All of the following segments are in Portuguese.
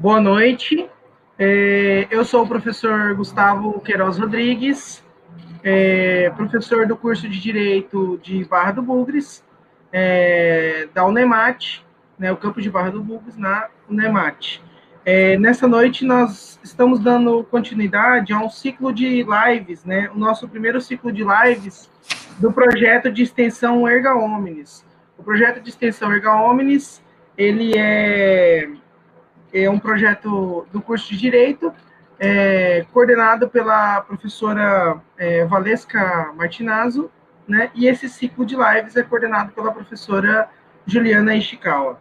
Boa noite. Eu sou o professor Gustavo Queiroz Rodrigues, professor do curso de Direito de Barra do Bugres, da Unemat, né, o campus de Barra do Bugres, na Unemat. Nessa noite, nós estamos dando continuidade a um ciclo de lives, né, o nosso primeiro ciclo de lives do projeto de extensão Erga Omnes. O projeto de extensão Erga Omnes, ele é um projeto do curso de Direito, coordenado pela professora Valesca Martinazzo, né? E esse ciclo de lives é coordenado pela professora Juliana Ishikawa.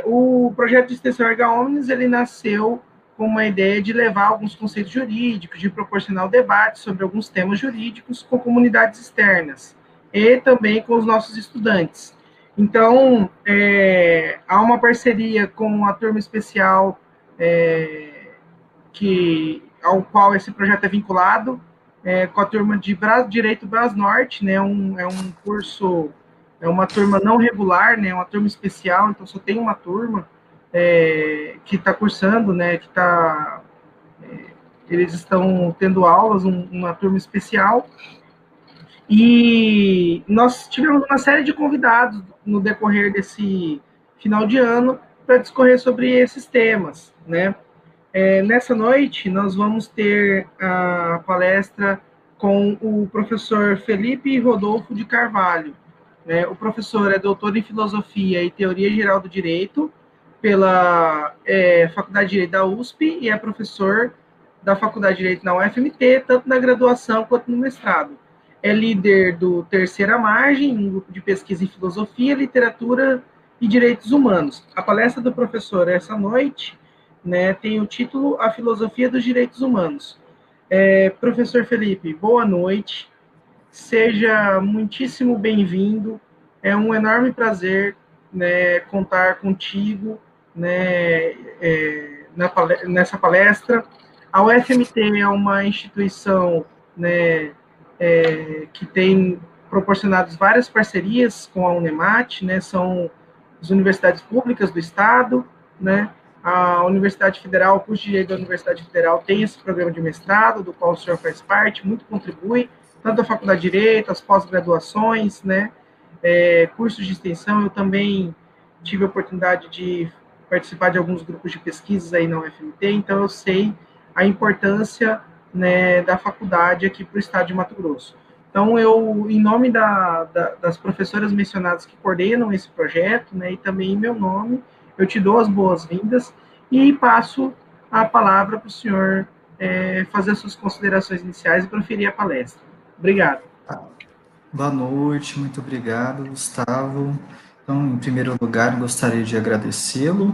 O projeto de extensão Erga Omnes, ele nasceu com uma ideia de levar alguns conceitos jurídicos, de proporcionar o debate sobre alguns temas jurídicos com comunidades externas e também com os nossos estudantes. Então, há uma parceria com a turma especial ao qual esse projeto é vinculado, com a turma de Direito Brasnorte, né? É um curso, é uma turma não regular, né? Uma turma especial, então só tem uma turma que está cursando, né? Eles estão tendo aulas, uma turma especial. E nós tivemos uma série de convidados no decorrer desse final de ano para discorrer sobre esses temas, né? Nessa noite, nós vamos ter a palestra com o professor Felipe Rodolfo de Carvalho, né? O professor é doutor em Filosofia e Teoria Geral do Direito pela Faculdade de Direito da USP e é professor da Faculdade de Direito na UFMT, tanto na graduação quanto no mestrado. É líder do Terceira Margem, um grupo de pesquisa em Filosofia, Literatura e Direitos Humanos. A palestra do professor essa noite, né, tem o título A Filosofia dos Direitos Humanos. Professor Felipe, boa noite. Seja muitíssimo bem-vindo. É um enorme prazer, né, contar contigo, né, nessa palestra. A UFMT é uma instituição, né, que tem proporcionado várias parcerias com a Unemat, né, são as universidades públicas do Estado, né, a Universidade Federal, o curso de Direito da Universidade Federal tem esse programa de mestrado, do qual o senhor faz parte, muito contribui, tanto a Faculdade de Direito, as pós-graduações, né, cursos de extensão. Eu também tive a oportunidade de participar de alguns grupos de pesquisas aí na UFMT, então eu sei a importância, né, da faculdade aqui para o estado de Mato Grosso. Então, eu, em nome das professoras mencionadas que coordenam esse projeto, né, e também em meu nome, eu te dou as boas-vindas e passo a palavra para o senhor fazer as suas considerações iniciais e proferir a palestra. Obrigado. Boa noite, muito obrigado, Gustavo. Então, em primeiro lugar, gostaria de agradecê-lo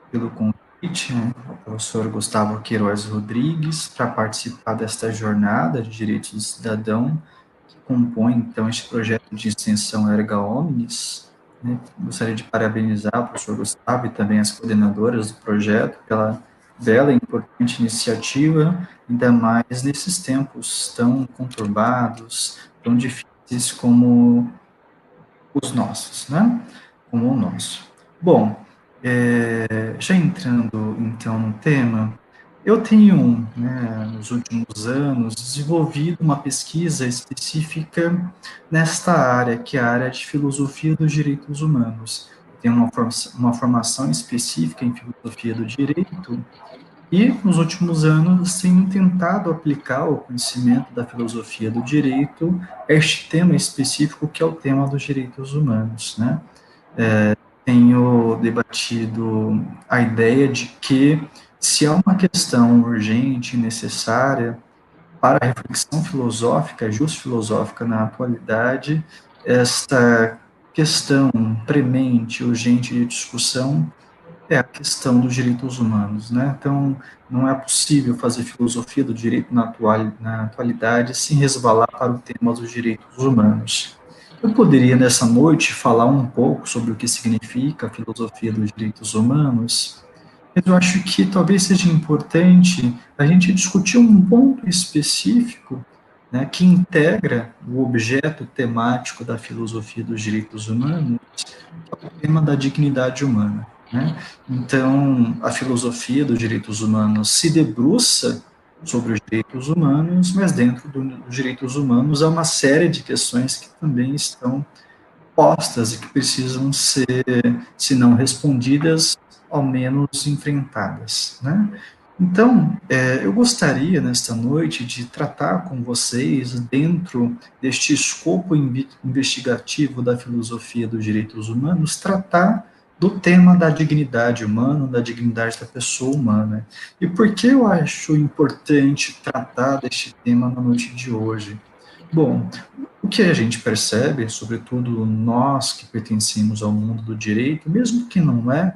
pelo convite, né, ao professor Gustavo Queiroz Rodrigues, para participar desta jornada de direitos do cidadão, que compõe, então, este projeto de extensão Erga Omnes, né. Gostaria de parabenizar o professor Gustavo e também as coordenadoras do projeto pela bela e importante iniciativa, ainda mais nesses tempos tão conturbados, tão difíceis como os nossos, né? Como o nosso. Bom, já entrando então no tema, eu tenho, né, nos últimos anos, desenvolvido uma pesquisa específica nesta área, que é a área de filosofia dos direitos humanos. Eu tenho uma formação específica em filosofia do direito, e, nos últimos anos, tenho tentado aplicar o conhecimento da filosofia do direito a este tema específico, que é o tema dos direitos humanos, né? Tenho debatido a ideia de que, se há uma questão urgente e necessária para a reflexão filosófica, justo-filosófica na atualidade, esta questão premente, urgente de discussão, é a questão dos direitos humanos, né? Então, não é possível fazer filosofia do direito na atualidade sem resvalar para o tema dos direitos humanos. Eu poderia, nessa noite, falar um pouco sobre o que significa a filosofia dos direitos humanos, mas eu acho que talvez seja importante a gente discutir um ponto específico, né, que integra o objeto temático da filosofia dos direitos humanos, que é o tema da dignidade humana. né? Então, a filosofia dos direitos humanos se debruça sobre os direitos humanos, mas dentro dos direitos humanos há uma série de questões que também estão postas e que precisam ser, se não respondidas, ao menos enfrentadas, né? Então, eu gostaria, nesta noite, de tratar com vocês, dentro deste escopo investigativo da filosofia dos direitos humanos, tratar do tema da dignidade humana, da dignidade da pessoa humana. E por que eu acho importante tratar deste tema na noite de hoje? Bom, o que a gente percebe, sobretudo nós que pertencemos ao mundo do direito, mesmo que não é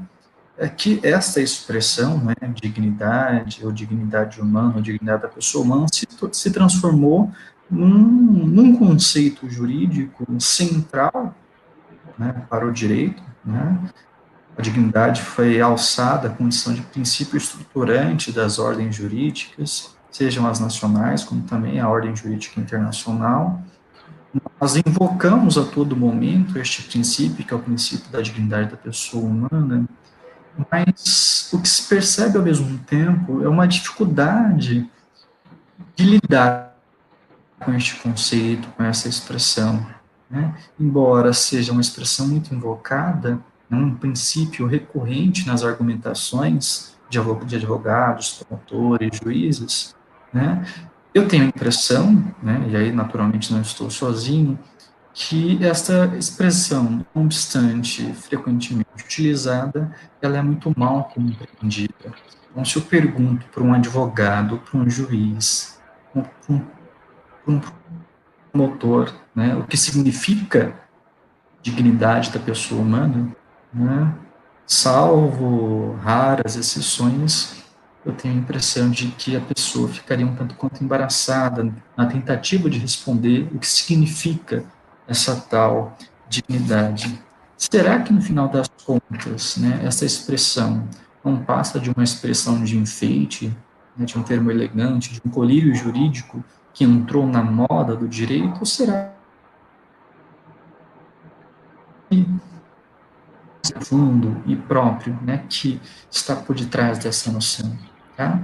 que essa expressão, né, dignidade, ou dignidade humana, ou dignidade da pessoa humana, se transformou num conceito jurídico central, né, para o direito, né. A dignidade foi alçada à condição de princípio estruturante das ordens jurídicas, sejam as nacionais, como também a ordem jurídica internacional. Nós invocamos a todo momento este princípio, que é o princípio da dignidade da pessoa humana, mas o que se percebe ao mesmo tempo é uma dificuldade de lidar com este conceito, com essa expressão, né? Embora seja uma expressão muito invocada, né, um princípio recorrente nas argumentações de advogados, promotores, juízes, né? Eu tenho a impressão, né, e aí naturalmente não estou sozinho, que esta expressão, não obstante frequentemente utilizada, ela é muito mal compreendida. Então, se eu pergunto para um advogado, para um juiz, para um promotor, né, o que significa dignidade da pessoa humana, né, salvo raras exceções, eu tenho a impressão de que a pessoa ficaria um tanto quanto embaraçada na tentativa de responder o que significa essa tal dignidade. Será que, no final das contas, né, essa expressão não passa de uma expressão de enfeite, né, de um termo elegante, de um colírio jurídico que entrou na moda do direito, ou será que fundo e próprio, né, que está por detrás dessa noção, tá?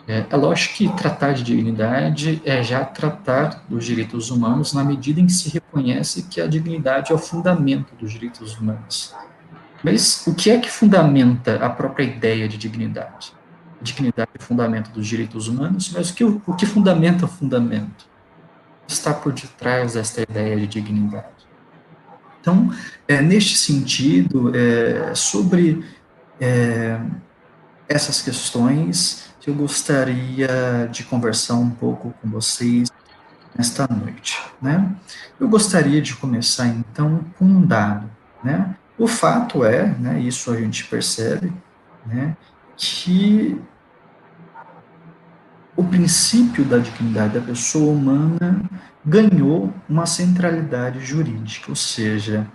É lógico que tratar de dignidade é já tratar dos direitos humanos na medida em que se reconhece que a dignidade é o fundamento dos direitos humanos. Mas o que é que fundamenta a própria ideia de dignidade? A dignidade é o fundamento dos direitos humanos, mas o que fundamenta o fundamento? Está por detrás desta ideia de dignidade. Então, neste sentido, sobre essas questões, eu gostaria de conversar um pouco com vocês nesta noite, né? Eu gostaria de começar, então, com um dado, né? O fato é, né, isso a gente percebe, né, que o princípio da dignidade da pessoa humana ganhou uma centralidade jurídica, ou seja,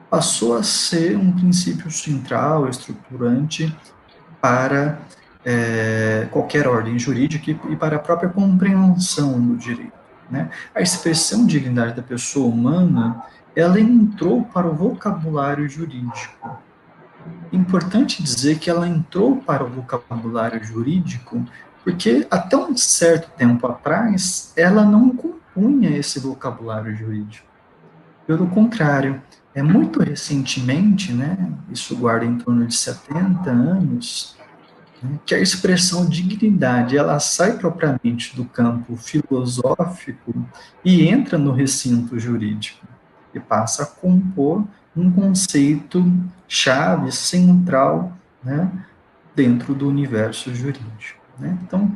passou a ser um princípio central, estruturante para qualquer ordem jurídica e para a própria compreensão do direito, né? A expressão dignidade da pessoa humana, ela entrou para o vocabulário jurídico. É importante dizer que ela entrou para o vocabulário jurídico porque até um certo tempo atrás ela não compunha esse vocabulário jurídico. Pelo contrário, muito recentemente, né, isso guarda em torno de 70 anos, né, que a expressão dignidade, ela sai propriamente do campo filosófico e entra no recinto jurídico, e passa a compor um conceito chave, central, né, dentro do universo jurídico, né? Então,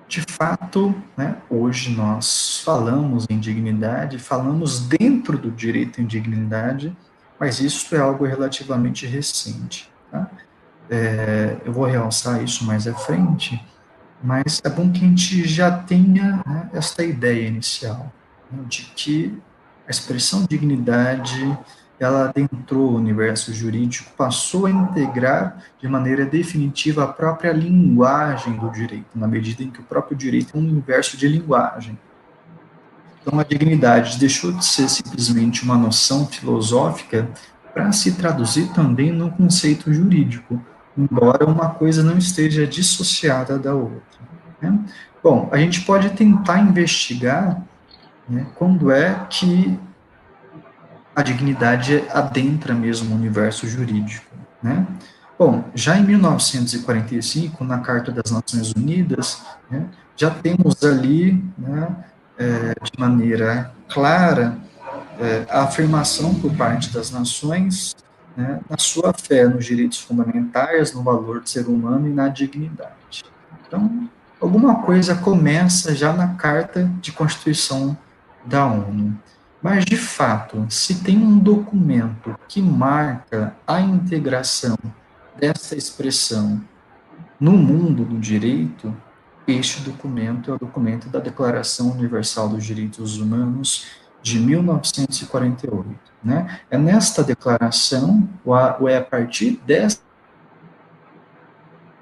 de fato, né, hoje nós falamos em dignidade, falamos dentro do direito em dignidade, mas isso é algo relativamente recente. Tá? Eu vou realçar isso mais à frente, mas é bom que a gente já tenha, né, esta ideia inicial, né, de que a expressão dignidade, ela adentrou o universo jurídico, passou a integrar de maneira definitiva a própria linguagem do direito, na medida em que o próprio direito é um universo de linguagem. Então, a dignidade deixou de ser simplesmente uma noção filosófica para se traduzir também no conceito jurídico, embora uma coisa não esteja dissociada da outra. Né? Bom, a gente pode tentar investigar, né, quando é que a dignidade adentra mesmo o universo jurídico, né? Bom, já em 1945, na Carta das Nações Unidas, né, já temos ali, né, de maneira clara, a afirmação por parte das nações, né, na sua fé nos direitos fundamentais, no valor do ser humano e na dignidade. Então, alguma coisa começa já na Carta de Constituição da ONU. Mas, de fato, se tem um documento que marca a integração dessa expressão no mundo do direito, este documento é o documento da Declaração Universal dos Direitos Humanos de 1948. Né? É nesta declaração, ou é a partir dessa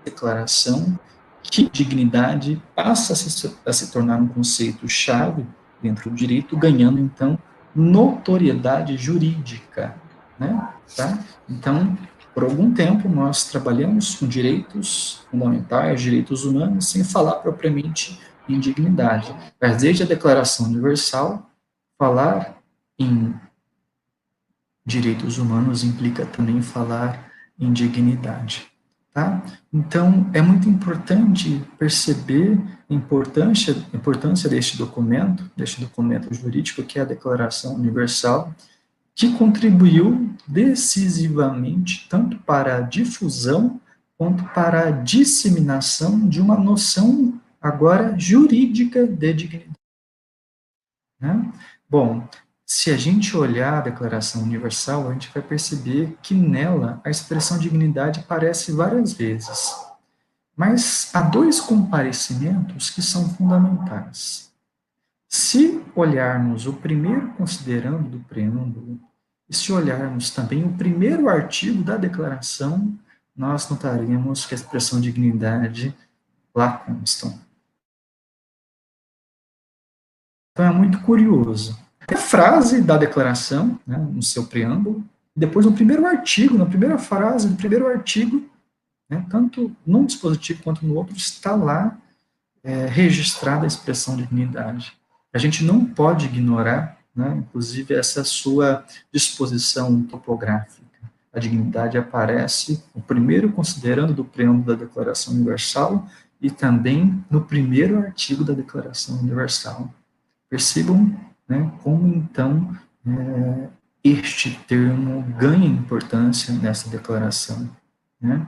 declaração, que dignidade passa a se tornar um conceito-chave dentro do direito, ganhando, então, notoriedade jurídica. Né? Tá? Então, por algum tempo, nós trabalhamos com direitos fundamentais, direitos humanos, sem falar propriamente em dignidade. Mas desde a Declaração Universal, falar em direitos humanos implica também falar em dignidade. Tá? Então, é muito importante perceber a importância deste documento jurídico, que é a Declaração Universal, que contribuiu decisivamente tanto para a difusão quanto para a disseminação de uma noção agora jurídica de dignidade. Né? Bom, se a gente olhar a Declaração Universal, a gente vai perceber que nela a expressão dignidade aparece várias vezes. Mas há dois comparecimentos que são fundamentais. Se olharmos o primeiro considerando do preâmbulo, e se olharmos também o primeiro artigo da declaração, nós notaremos que a expressão dignidade lá consta. Então é muito curioso. A frase da declaração, né, no seu preâmbulo, depois no primeiro artigo, na primeira frase do primeiro artigo, né, tanto num dispositivo quanto no outro, está lá registrada a expressão dignidade. A gente não pode ignorar, né, inclusive, essa sua disposição topográfica. A dignidade aparece no primeiro considerando do preâmbulo da Declaração Universal e também no primeiro artigo da Declaração Universal. Percebam, né, como, então, este termo ganha importância nessa declaração. Né?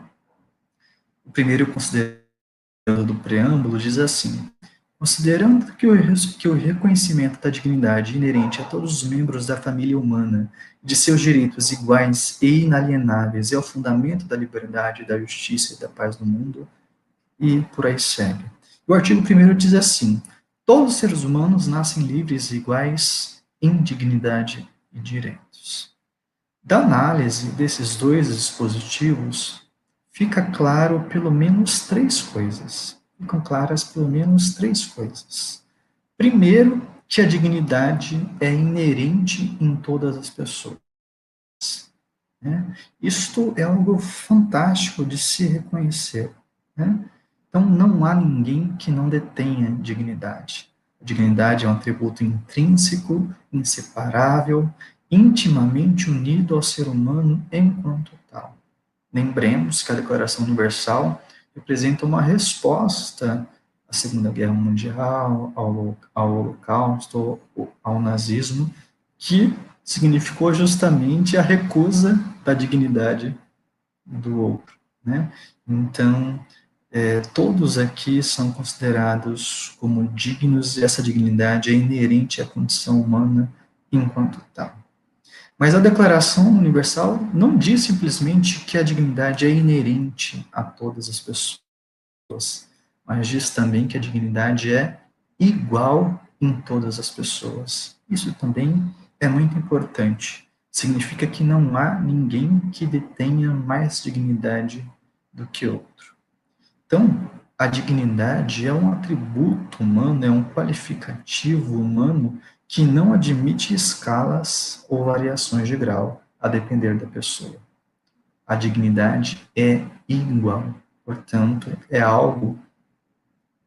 O primeiro considerando do preâmbulo diz assim: considerando que o reconhecimento da dignidade inerente a todos os membros da família humana, de seus direitos iguais e inalienáveis, é o fundamento da liberdade, da justiça e da paz no mundo, e por aí segue. O artigo 1º diz assim: todos os seres humanos nascem livres e iguais em dignidade e direitos. Da análise desses dois dispositivos, fica claro pelo menos três coisas. Ficam claras pelo menos três coisas. Primeiro, que a dignidade é inerente em todas as pessoas. Né? Isto é algo fantástico de se reconhecer. Né? Então, não há ninguém que não detenha dignidade. A dignidade é um atributo intrínseco, inseparável, intimamente unido ao ser humano enquanto tal. Lembremos que a Declaração Universal representa uma resposta à Segunda Guerra Mundial, ao Holocausto, ao nazismo, que significou justamente a recusa da dignidade do outro. Né? Então, todos aqui são considerados como dignos, e essa dignidade é inerente à condição humana enquanto tal. Mas a Declaração Universal não diz simplesmente que a dignidade é inerente a todas as pessoas, mas diz também que a dignidade é igual em todas as pessoas. Isso também é muito importante. Significa que não há ninguém que detenha mais dignidade do que outro. Então, a dignidade é um atributo humano, é um qualificativo humano que não admite escalas ou variações de grau. a depender da pessoa. A dignidade é igual, portanto, é algo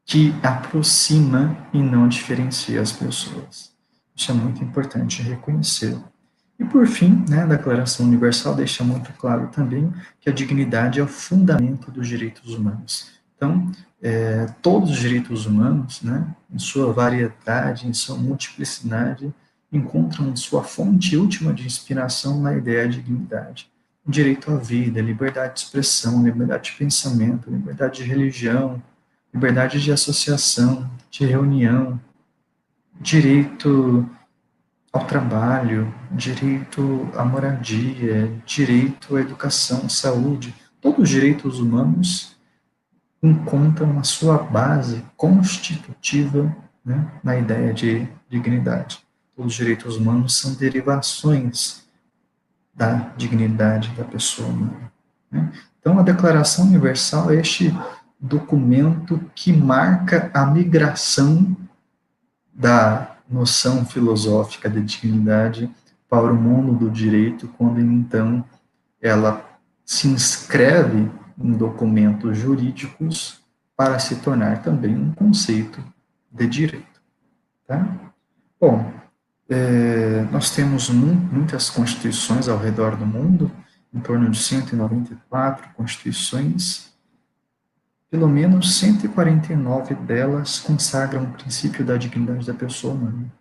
que aproxima e não diferencia as pessoas. Isso é muito importante reconhecer. E por fim, né, a Declaração Universal deixa muito claro também que a dignidade é o fundamento dos direitos humanos. Então, todos os direitos humanos, né, em sua variedade, em sua multiplicidade, encontram sua fonte última de inspiração na ideia de dignidade. O direito à vida, liberdade de expressão, liberdade de pensamento, liberdade de religião, liberdade de associação, de reunião, direito ao trabalho, direito à moradia, direito à educação, saúde. Todos os direitos humanos encontram a sua base constitutiva, né, na ideia de dignidade. Todos os direitos humanos são derivações da dignidade da pessoa humana, né? Então, a Declaração Universal é este documento que marca a migração da noção filosófica de dignidade para o mundo do direito, quando então ela se inscreve em documentos jurídicos para se tornar também um conceito de direito. Tá? Bom, nós temos muitas constituições ao redor do mundo, em torno de 194 constituições. Pelo menos 149 delas consagram o princípio da dignidade da pessoa humana.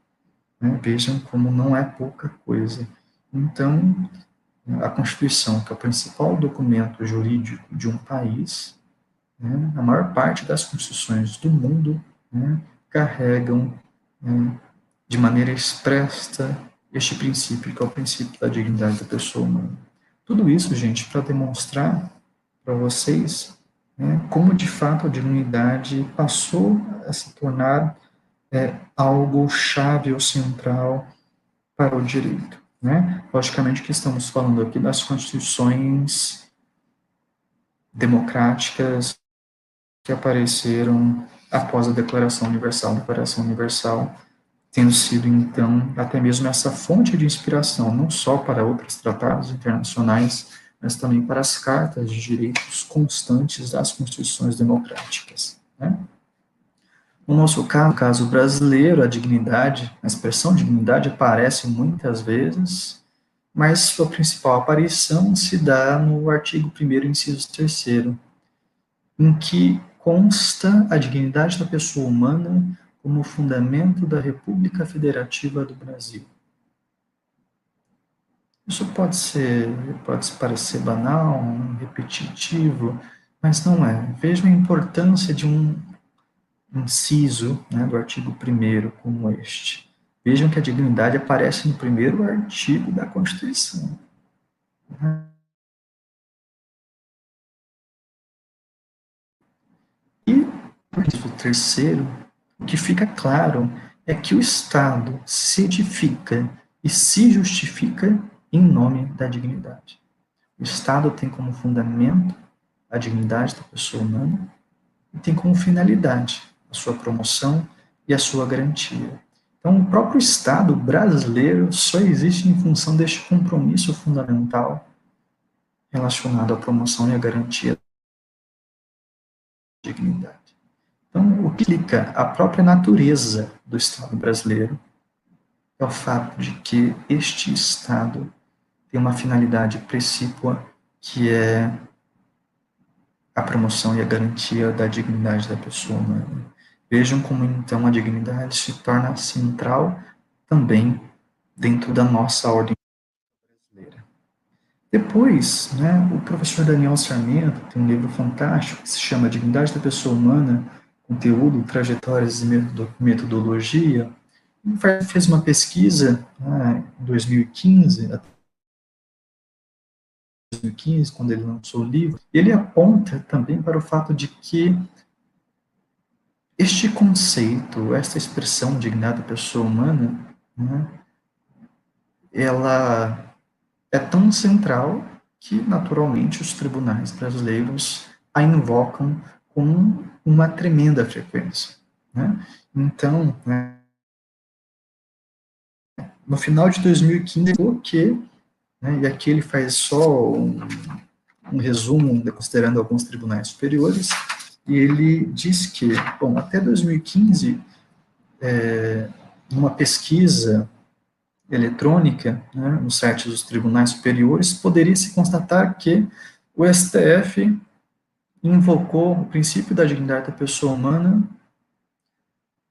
Né? Vejam como não é pouca coisa. Então, a Constituição, que é o principal documento jurídico de um país, né, a maior parte das constituições do mundo, né, carregam, né, de maneira expressa este princípio, que é o princípio da dignidade da pessoa humana. Tudo isso, gente, para demonstrar para vocês, né, como de fato a dignidade passou a se tornar algo chave ou central para o direito. Né? Logicamente que estamos falando aqui das constituições democráticas que apareceram após a Declaração Universal. A Declaração Universal tendo sido, então, até mesmo essa fonte de inspiração, não só para outros tratados internacionais, mas também para as cartas de direitos constantes das constituições democráticas. Né? No nosso caso, no caso brasileiro, a dignidade, a expressão dignidade aparece muitas vezes, mas sua principal aparição se dá no artigo 1º, inciso 3º, em que consta a dignidade da pessoa humana como fundamento da República Federativa do Brasil. Isso pode parecer banal, repetitivo, mas não é. Vejam a importância de um inciso, né, do artigo 1º como este. Vejam que a dignidade aparece no primeiro artigo da Constituição. E no artigo 3º, o que fica claro é que o Estado se edifica e se justifica em nome da dignidade. O Estado tem como fundamento a dignidade da pessoa humana e tem como finalidade a sua promoção e a sua garantia. Então, o próprio Estado brasileiro só existe em função deste compromisso fundamental relacionado à promoção e à garantia da dignidade. Então, o que explica a própria natureza do Estado brasileiro é o fato de que este Estado tem uma finalidade precípua, que é a promoção e a garantia da dignidade da pessoa humana. Vejam como, então, a dignidade se torna central também dentro da nossa ordem brasileira. Depois, né, o professor Daniel Sarmento tem um livro fantástico que se chama Dignidade da Pessoa Humana, Conteúdo, Trajetórias e Metodologia. Ele fez uma pesquisa, né, em 2015, quando ele lançou o livro, ele aponta também para o fato de que este conceito, esta expressão dignidade da pessoa humana, né, ela é tão central que, naturalmente, os tribunais brasileiros a invocam com uma tremenda frequência. Né? Então, né, no final de 2015, que né? E aqui ele faz só um resumo, considerando alguns tribunais superiores, e ele diz que, bom, até 2015, numa pesquisa eletrônica, né, no site dos tribunais superiores, poderia se constatar que o STF invocou o princípio da dignidade da pessoa humana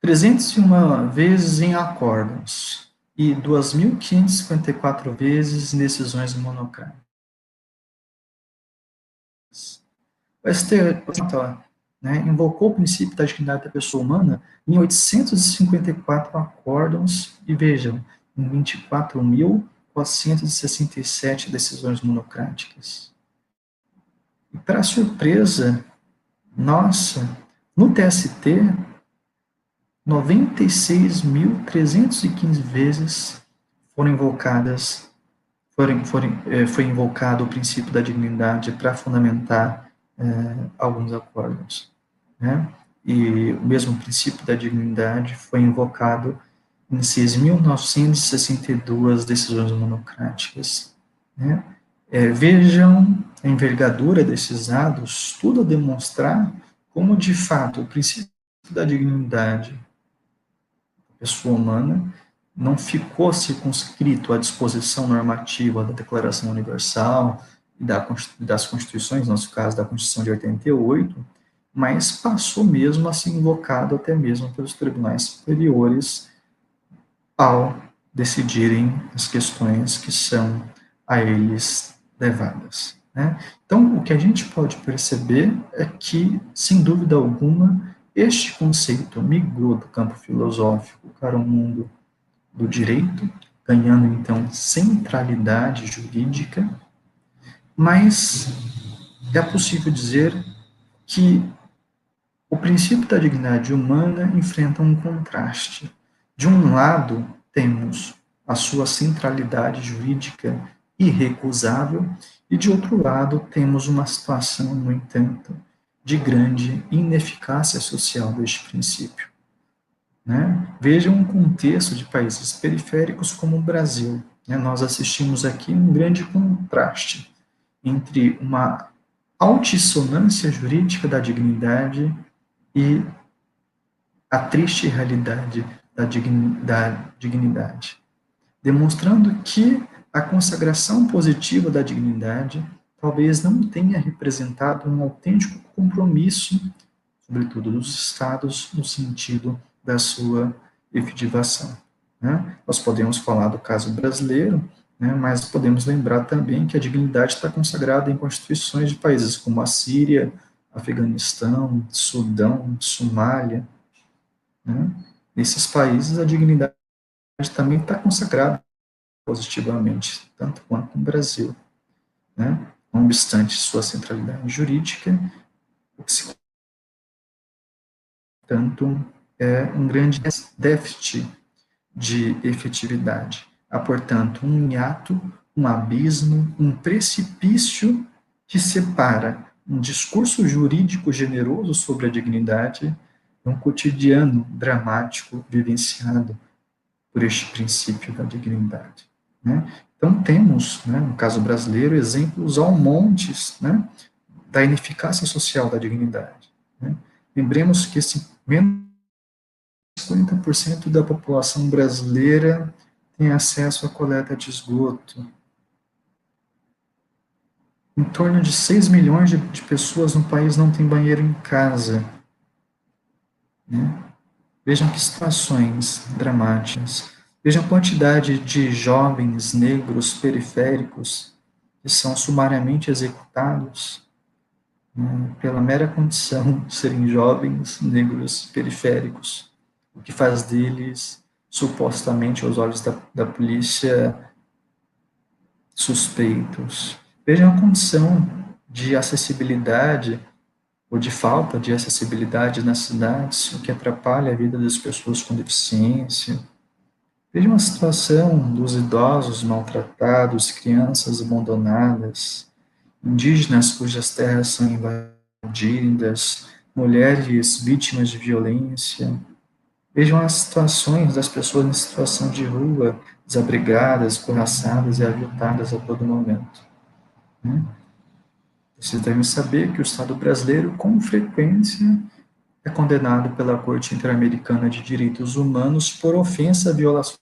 301 vezes em acórdãos e 2.554 vezes em decisões monocráticas. O STF, né, invocou o princípio da dignidade da pessoa humana em 854 acórdãos e, vejam, em 24.467 decisões monocráticas. E, para surpresa nossa, no TST, 96.315 vezes foram invocadas, foi invocado o princípio da dignidade para fundamentar alguns acordos, né? E o mesmo princípio da dignidade foi invocado em 6.962 decisões monocráticas, né? Vejam a envergadura desses dados, tudo a demonstrar como, de fato, o princípio da dignidade da pessoa humana não ficou circunscrito à disposição normativa da Declaração Universal e das Constituições, no nosso caso, da Constituição de 88, mas passou mesmo a ser invocado até mesmo pelos tribunais superiores ao decidirem as questões que são a eles levadas, né? Então, o que a gente pode perceber é que, sem dúvida alguma, este conceito migrou do campo filosófico para o mundo do direito, ganhando, então, centralidade jurídica, mas é possível dizer que o princípio da dignidade humana enfrenta um contraste. De um lado, temos a sua centralidade jurídica irrecusável, e de outro lado, temos uma situação, no entanto, de grande ineficácia social deste princípio, né? Vejam um contexto de países periféricos como o Brasil, né? Nós assistimos aqui um grande contraste entre uma altissonância jurídica da dignidade e a triste realidade da dignidade, demonstrando que a consagração positiva da dignidade talvez não tenha representado um autêntico compromisso, sobretudo dos Estados, no sentido da sua efetivação, né? Nós podemos falar do caso brasileiro, né, mas podemos lembrar também que a dignidade está consagrada em constituições de países como a Síria, Afeganistão, Sudão, Somália, né? Nesses países, a dignidade também está consagrada positivamente, tanto quanto no Brasil, né? Não obstante sua centralidade jurídica, o que se tanto é um grande déficit de efetividade. Há, portanto, um hiato, um abismo, um precipício que separa um discurso jurídico generoso sobre a dignidade de um cotidiano dramático vivenciado por este princípio da dignidade, né? Então, temos, né, no caso brasileiro, exemplos ao montes, né, da ineficácia social da dignidade, né? Lembremos que menos de 50% da população brasileira tem acesso à coleta de esgoto. Em torno de 6 milhões de pessoas no país não têm banheiro em casa, né? Vejam que situações dramáticas. Vejam a quantidade de jovens negros periféricos que são sumariamente executados, né, pela mera condição de serem jovens negros periféricos, o que faz deles, supostamente, aos olhos da polícia, suspeitos. Vejam a condição de acessibilidade ou de falta de acessibilidade nas cidades, o que atrapalha a vida das pessoas com deficiência. Vejam a situação dos idosos maltratados, crianças abandonadas, indígenas cujas terras são invadidas, mulheres vítimas de violência, Vejam as situações das pessoas em situação de rua, desabrigadas, escorraçadas e aviltadas a todo momento. Né? Vocês devem saber que o Estado brasileiro, com frequência, é condenado pela Corte Interamericana de Direitos Humanos por ofensa à violação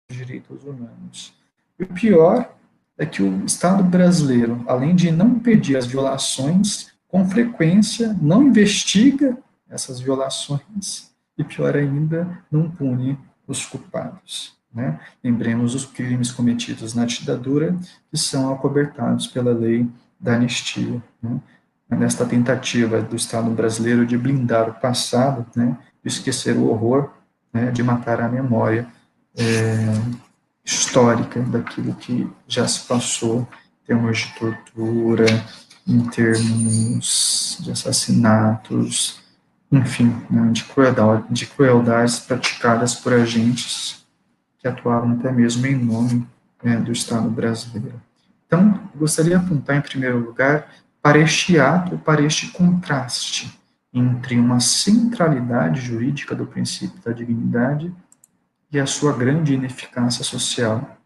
dos direitos humanos. E o pior é que o Estado brasileiro, além de não impedir as violações, com frequência não investiga essas violações e, pior ainda, não pune os culpados. Né? Lembremos os crimes cometidos na ditadura que são acobertados pela lei da anistia. Né? Nesta tentativa do Estado brasileiro de blindar o passado, né, de esquecer o horror, né, de matar a memória histórica daquilo que já se passou, em termos de tortura, em termos de assassinatos, enfim, né, de crueldades praticadas por agentes que atuavam até mesmo em nome do Estado brasileiro. Então, eu gostaria de apontar, em primeiro lugar, para este ato, para este contraste entre uma centralidade jurídica do princípio da dignidade e a sua grande ineficácia social,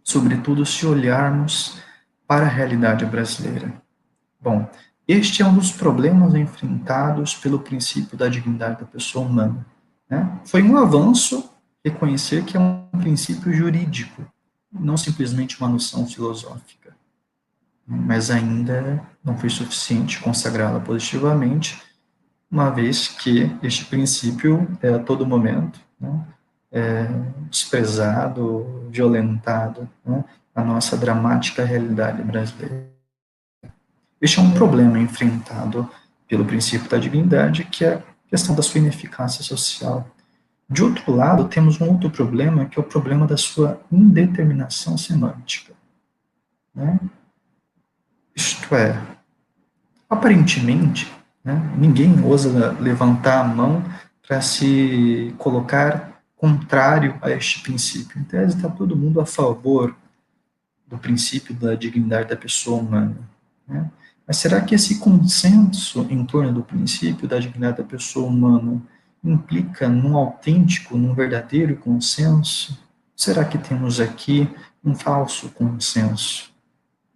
sobretudo se olharmos para a realidade brasileira. Bom, este é um dos problemas enfrentados pelo princípio da dignidade da pessoa humana. Né? Foi um avanço reconhecer que é um princípio jurídico, não simplesmente uma noção filosófica. Mas ainda não foi suficiente consagrá-la positivamente, uma vez que este princípio é a todo momento, né, desprezado, violentado, né, na nossa dramática realidade brasileira. Este é um problema enfrentado pelo princípio da dignidade, que é a questão da sua ineficácia social. De outro lado, temos um outro problema, que é o problema da sua indeterminação semântica. Né? Isto é, aparentemente, né, ninguém ousa levantar a mão para se colocar contrário a este princípio. Em tese, está todo mundo a favor do princípio da dignidade da pessoa humana. Né? Mas será que esse consenso em torno do princípio da dignidade da pessoa humana implica num autêntico, num verdadeiro consenso? Será que temos aqui um falso consenso?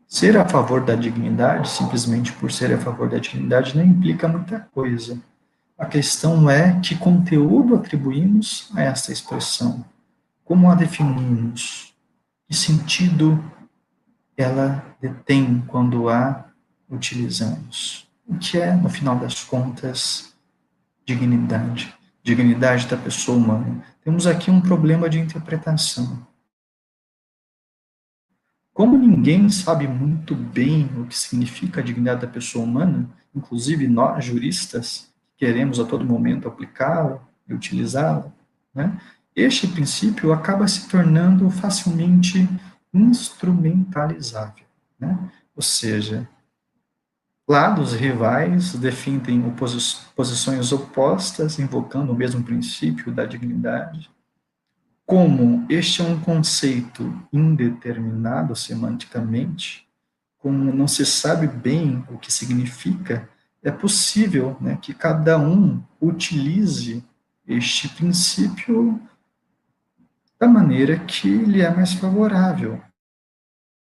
Ser a favor da dignidade, simplesmente por ser a favor da dignidade, não implica muita coisa. A questão é que conteúdo atribuímos a essa expressão, como a definimos, que sentido ela detém quando a utilizamos. O que é, no final das contas, dignidade? Dignidade da pessoa humana. Temos aqui um problema de interpretação. Como ninguém sabe muito bem o que significa a dignidade da pessoa humana, inclusive nós, juristas, queremos a todo momento aplicá-la e utilizá-la, né? Este princípio acaba se tornando facilmente instrumentalizável, né? Ou seja, lados rivais defendem posições opostas, invocando o mesmo princípio da dignidade. Como este é um conceito indeterminado semanticamente, como não se sabe bem o que significa, é possível, né, que cada um utilize este princípio da maneira que lhe é mais favorável,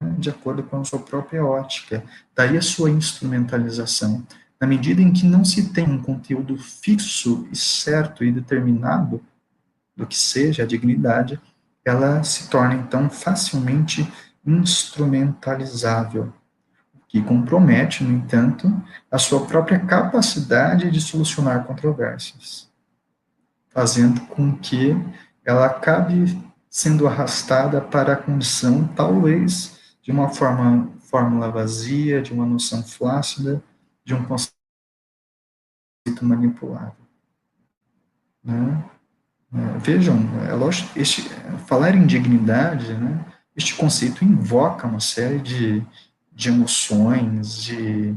né, de acordo com a sua própria ótica. Daí a sua instrumentalização. Na medida em que não se tem um conteúdo fixo e certo e determinado do que seja a dignidade, ela se torna então facilmente instrumentalizável, que compromete, no entanto, a sua própria capacidade de solucionar controvérsias, fazendo com que ela acabe sendo arrastada para a condição, talvez, de uma fórmula vazia, de uma noção flácida, de um conceito manipulado. Né? Vejam, é lógico, falar em dignidade, né, este conceito invoca uma série de emoções, de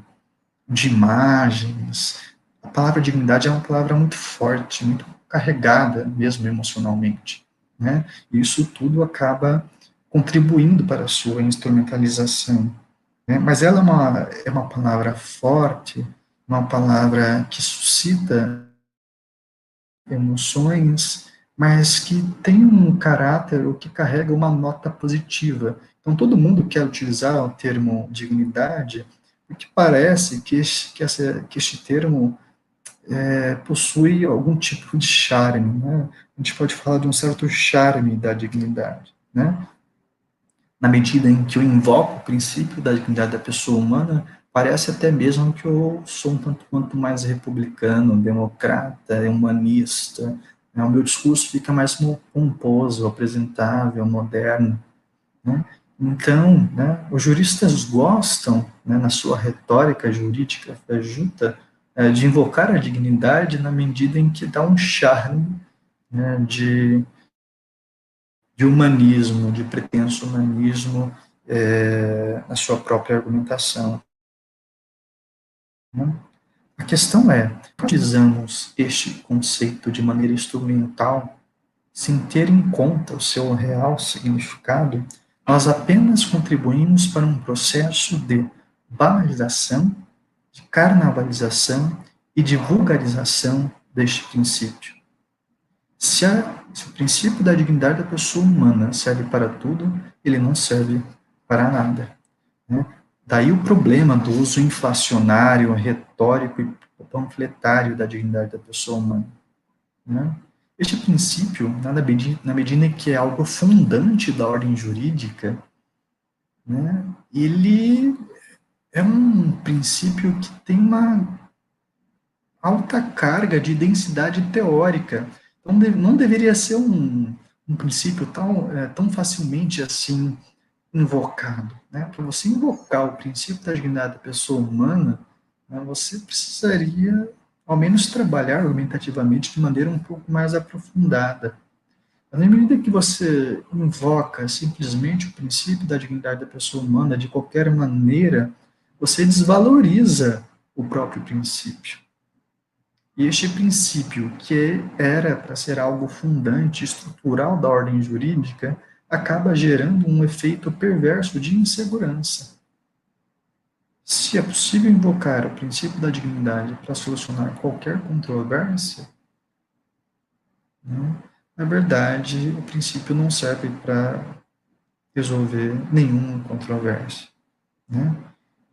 imagens. A palavra dignidade é uma palavra muito forte, muito carregada, mesmo emocionalmente. Né? E isso tudo acaba contribuindo para a sua instrumentalização. Né? Mas ela é uma palavra forte, uma palavra que suscita emoções, mas que tem um caráter ou que carrega uma nota positiva. Então, todo mundo quer utilizar o termo dignidade, porque parece que este termo possui algum tipo de charme, né? A gente pode falar de um certo charme da dignidade, né? Na medida em que eu invoco o princípio da dignidade da pessoa humana, parece até mesmo que eu sou um tanto quanto mais republicano, democrata, humanista, né? O meu discurso fica mais pomposo, apresentável, moderno, né? Então, né, os juristas gostam, né, na sua retórica jurídica fajuta, de invocar a dignidade na medida em que dá um charme, né, de humanismo, de pretenso humanismo na sua própria argumentação, né? A questão é, utilizamos este conceito de maneira instrumental, sem ter em conta o seu real significado, nós apenas contribuímos para um processo de banalização, de carnavalização e de vulgarização deste princípio. Se o princípio da dignidade da pessoa humana serve para tudo, ele não serve para nada, né? Daí o problema do uso inflacionário, retórico e panfletário da dignidade da pessoa humana, né? Este princípio, na medida em que é algo fundante da ordem jurídica, né, ele é um princípio que tem uma alta carga de densidade teórica. Então, não deveria ser um princípio tão facilmente assim invocado, né? Para você invocar o princípio da dignidade da pessoa humana, né, você precisaria, ao menos, trabalhar argumentativamente de maneira um pouco mais aprofundada. Na medida que você invoca simplesmente o princípio da dignidade da pessoa humana de qualquer maneira, você desvaloriza o próprio princípio. E este princípio, que era para ser algo fundante, estrutural da ordem jurídica, acaba gerando um efeito perverso de insegurança. Se é possível invocar o princípio da dignidade para solucionar qualquer controvérsia, né, na verdade, o princípio não serve para resolver nenhuma controvérsia, né?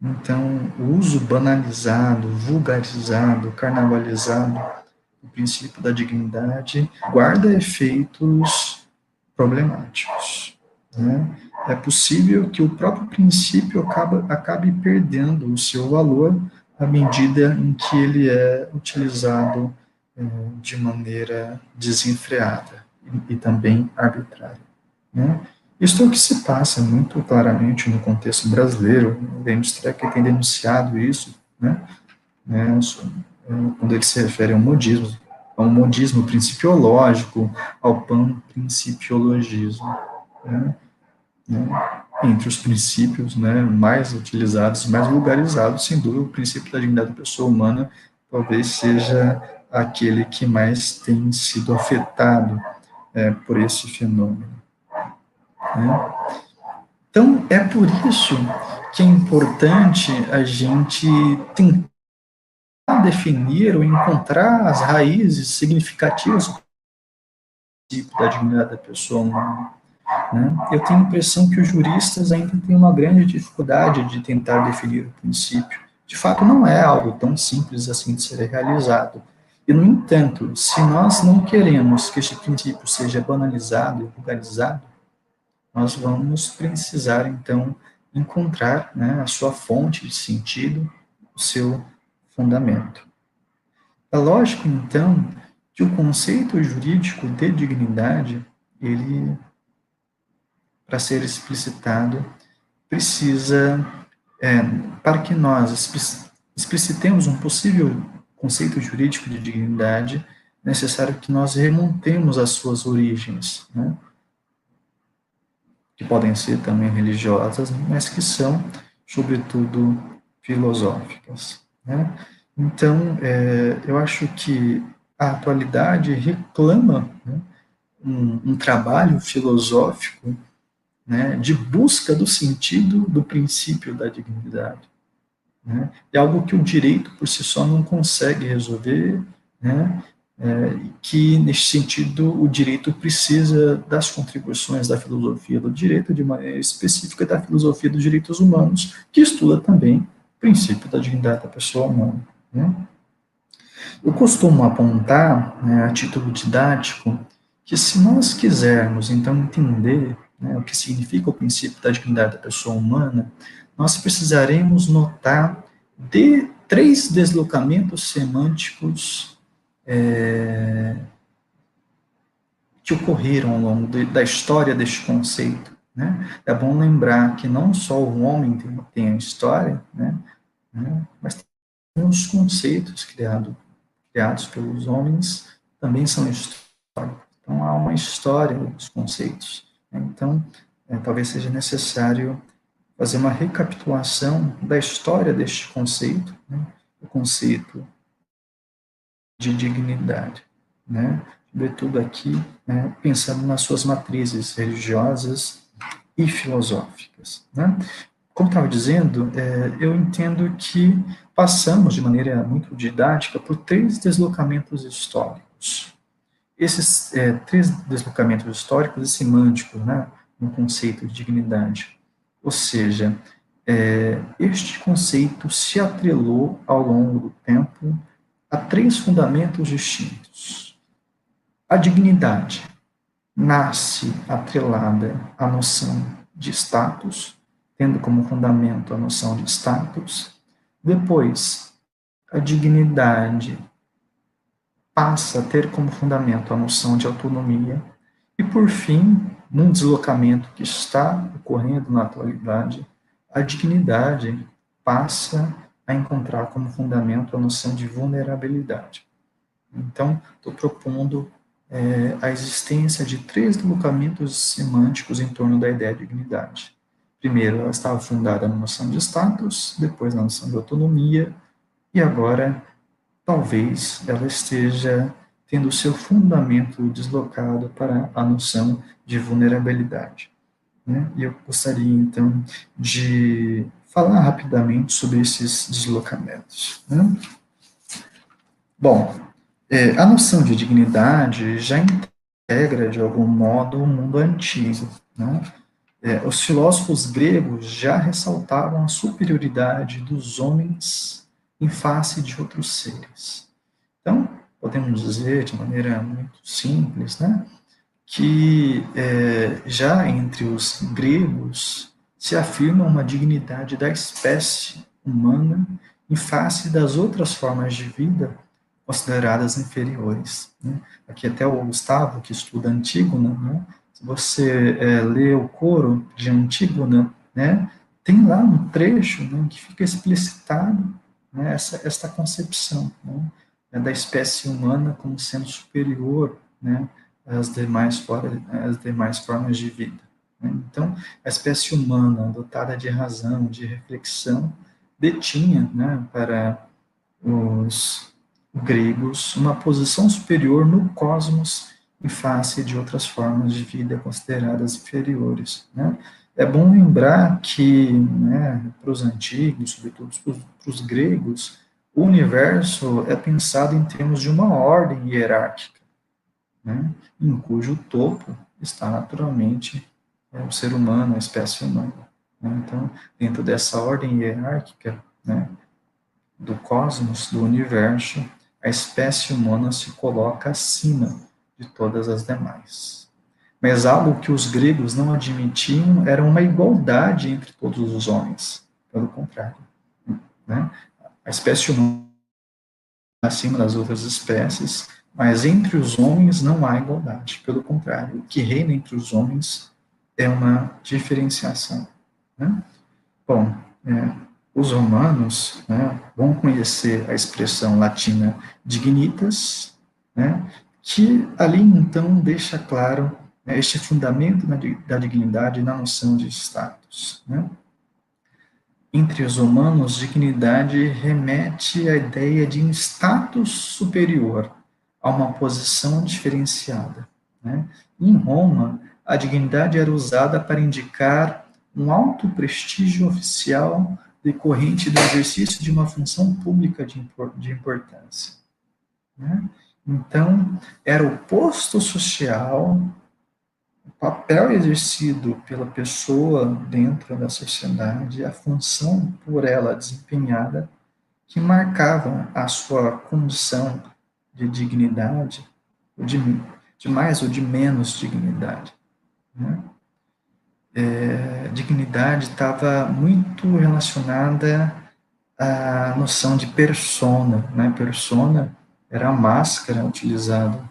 Então, o uso banalizado, vulgarizado, carnavalizado do princípio da dignidade guarda efeitos problemáticos, né? É possível que o próprio princípio acabe perdendo o seu valor à medida em que ele é utilizado de maneira desenfreada e também arbitrária, né? Isso é o que se passa muito claramente no contexto brasileiro. A indústria que tem denunciado isso, né, quando ele se refere ao modismo principiológico, ao panprincipiologismo, né, entre os princípios, né, mais utilizados, mais vulgarizados, sem dúvida, o princípio da dignidade da pessoa humana talvez seja aquele que mais tem sido afetado por esse fenômeno, né? Então, é por isso que é importante a gente tentar definir ou encontrar as raízes significativas do princípio da dignidade da pessoa humana, né? Eu tenho a impressão que os juristas ainda têm uma grande dificuldade de tentar definir o princípio. De fato, não é algo tão simples assim de ser realizado. E, no entanto, se nós não queremos que este princípio seja banalizado e vulgarizado, nós vamos precisar, então, encontrar, né, a sua fonte de sentido, o seu fundamento. É lógico, então, que o conceito jurídico de dignidade, ele, para ser explicitado, precisa, para que nós explicitemos um possível conceito jurídico de dignidade, é necessário que nós remontemos as suas origens, né? Que podem ser também religiosas, mas que são, sobretudo, filosóficas, né? Então, eu acho que a atualidade reclama, né, um trabalho filosófico, né, de busca do sentido do princípio da dignidade, né? É algo que o direito por si só não consegue resolver, né? que, neste sentido, o direito precisa das contribuições da filosofia do direito, de maneira específica da filosofia dos direitos humanos, que estuda também o princípio da dignidade da pessoa humana. Né? Eu costumo apontar, né, a título didático, que se nós quisermos, então, entender, né, o que significa o princípio da dignidade da pessoa humana, nós precisaremos notar de 3 deslocamentos semânticos que ocorreram ao longo da história deste conceito. Né? É bom lembrar que não só o homem tem a história, né, mas tem os conceitos criados pelos homens também são históricos. Então, há uma história dos conceitos. Né? Então, talvez seja necessário fazer uma recapitulação da história deste conceito, né? O conceito de dignidade, né? Sobretudo aqui, né, pensando nas suas matrizes religiosas e filosóficas. Né? Como estava dizendo, eu entendo que passamos de maneira muito didática por 3 deslocamentos históricos. Esses 3 deslocamentos históricos e semânticos, né, no conceito de dignidade. Ou seja, este conceito se atrelou ao longo do tempo a 3 fundamentos distintos. A dignidade nasce atrelada à noção de status, tendo como fundamento a noção de status. Depois, a dignidade passa a ter como fundamento a noção de autonomia. E, por fim, num deslocamento que está ocorrendo na atualidade, a dignidade passa a encontrar como fundamento a noção de vulnerabilidade. Então, estou propondo a existência de 3 deslocamentos semânticos em torno da ideia de dignidade. Primeiro, ela estava fundada na noção de status, depois na noção de autonomia, e agora, talvez, ela esteja tendo seu fundamento deslocado para a noção de vulnerabilidade. Né? E eu gostaria, então, de falar rapidamente sobre esses deslocamentos. Né? Bom, a noção de dignidade já integra, de algum modo, o mundo antigo. Né? Os filósofos gregos já ressaltavam a superioridade dos homens em face de outros seres. Então, podemos dizer, de maneira muito simples, né, que já entre os gregos se afirma uma dignidade da espécie humana em face das outras formas de vida consideradas inferiores. Né? Aqui até o Gustavo, que estuda Antígona, né? Se você lê o coro de Antígona, né, tem lá um trecho, né, que fica explicitado, né, esta concepção, né, da espécie humana como sendo superior, né, às demais formas de vida. Né? Então, a espécie humana, dotada de razão, de reflexão, detinha, né, para os gregos uma posição superior no cosmos em face de outras formas de vida consideradas inferiores. Né? É bom lembrar que, né, para os antigos, sobretudo para os gregos, o universo é pensado em termos de uma ordem hierárquica, né, em cujo topo está naturalmente o ser humano, a espécie humana. Né? Então, dentro dessa ordem hierárquica, né, do cosmos, do universo, a espécie humana se coloca acima de todas as demais. Mas algo que os gregos não admitiam era uma igualdade entre todos os homens. Pelo contrário. Né? A espécie humana acima das outras espécies, mas entre os homens não há igualdade. Pelo contrário, o que reina entre os homens é uma diferenciação. Né? Bom, os romanos, né, vão conhecer a expressão latina dignitas, né, que ali então deixa claro, né, este fundamento da dignidade na noção de status. Né? Entre os humanos, dignidade remete à ideia de um status superior, a uma posição diferenciada. Né? Em Roma, a dignidade era usada para indicar um alto prestígio oficial decorrente do exercício de uma função pública de importância. Né? Então, era o posto social, o papel exercido pela pessoa dentro da sociedade, a função por ela desempenhada, que marcavam a sua condição de dignidade, de mais ou de menos dignidade. Né? Dignidade estava muito relacionada à noção de persona. Né? Persona era a máscara utilizada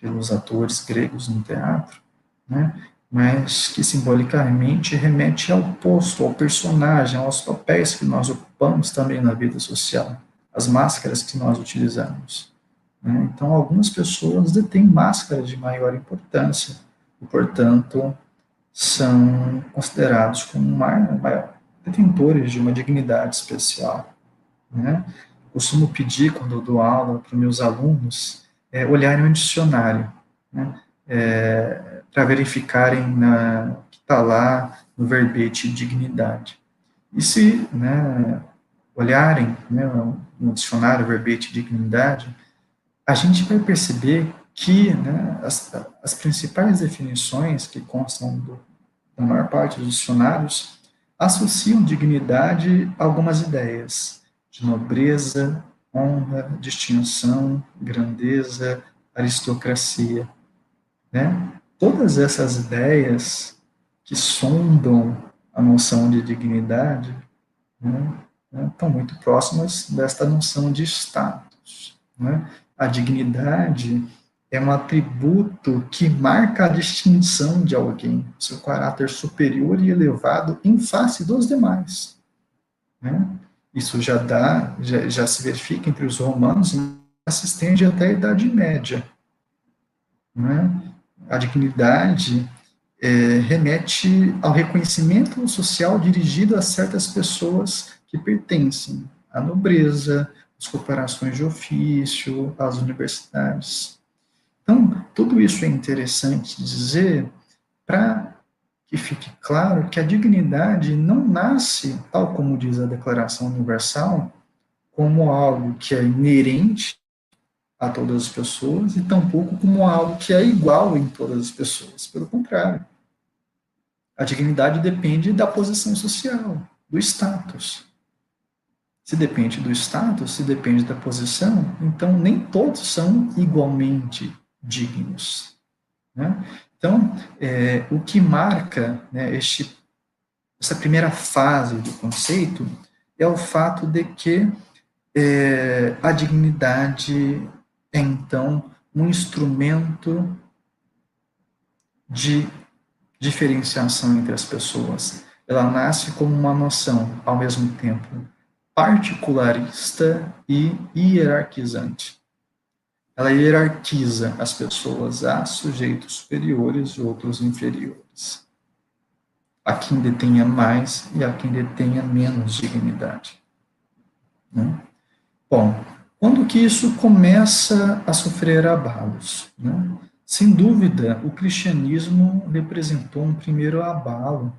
pelos atores gregos no teatro, né? Mas que simbolicamente remete ao posto, ao personagem, aos papéis que nós ocupamos também na vida social, as máscaras que nós utilizamos. Né? Então, algumas pessoas detêm máscaras de maior importância e, portanto, são considerados como maior, detentores de uma dignidade especial. Né? Costumo pedir, quando eu dou aula para meus alunos, olharem um dicionário, né? Para verificarem o que está lá no verbete dignidade. E se, né, olharem, né, no dicionário verbete dignidade, a gente vai perceber que, né, as principais definições que constam da maior parte dos dicionários associam dignidade a algumas ideias de nobreza, honra, distinção, grandeza, aristocracia. Né? Todas essas ideias que sondam a noção de dignidade, né, estão muito próximas desta noção de status. Né? A dignidade é um atributo que marca a distinção de alguém, seu caráter superior e elevado em face dos demais. Né? Isso já se verifica entre os romanos, mas se estende até a Idade Média. Né? A dignidade remete ao reconhecimento social dirigido a certas pessoas que pertencem à nobreza, às corporações de ofício, às universidades. Então, tudo isso é interessante dizer para que fique claro que a dignidade não nasce, tal como diz a Declaração Universal, como algo que é inerente a todas as pessoas e tampouco como algo que é igual em todas as pessoas. Pelo contrário, a dignidade depende da posição social, do status. Se depende do status, se depende da posição, então nem todos são igualmente dignos. Né? Então, o que marca, né, essa primeira fase do conceito é o fato de que a dignidade é, então, um instrumento de diferenciação entre as pessoas. Ela nasce como uma noção, ao mesmo tempo, particularista e hierarquizante. Ela hierarquiza as pessoas a sujeitos superiores e outros inferiores. A quem detenha mais e a quem detenha menos dignidade. Né? Bom, quando que isso começa a sofrer abalos? Né? Sem dúvida, o cristianismo representou um primeiro abalo,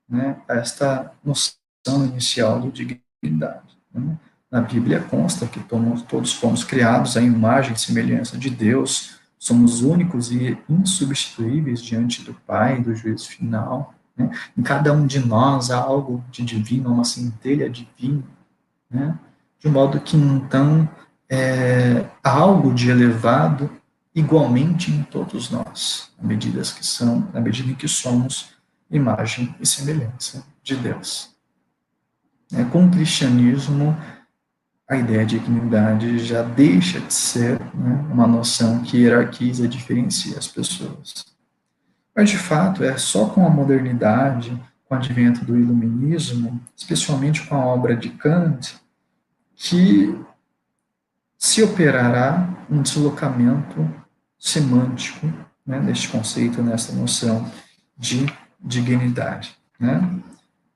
né, a esta noção inicial de dignidade. Né? Na Bíblia consta que todos fomos criados à imagem e semelhança de Deus, somos únicos e insubstituíveis diante do Pai, do juízo final. Né? Em cada um de nós há algo de divino, uma centelha divina, né? De modo que, então, há algo de elevado igualmente em todos nós, na medida em que somos imagem e semelhança de Deus. Com o cristianismo, a ideia de dignidade já deixa de ser, né, uma noção que hierarquiza e diferencia as pessoas. Mas, de fato, é só com a modernidade, com o advento do iluminismo, especialmente com a obra de Kant, que se operará um deslocamento semântico, né, neste conceito, nessa noção de dignidade. Né?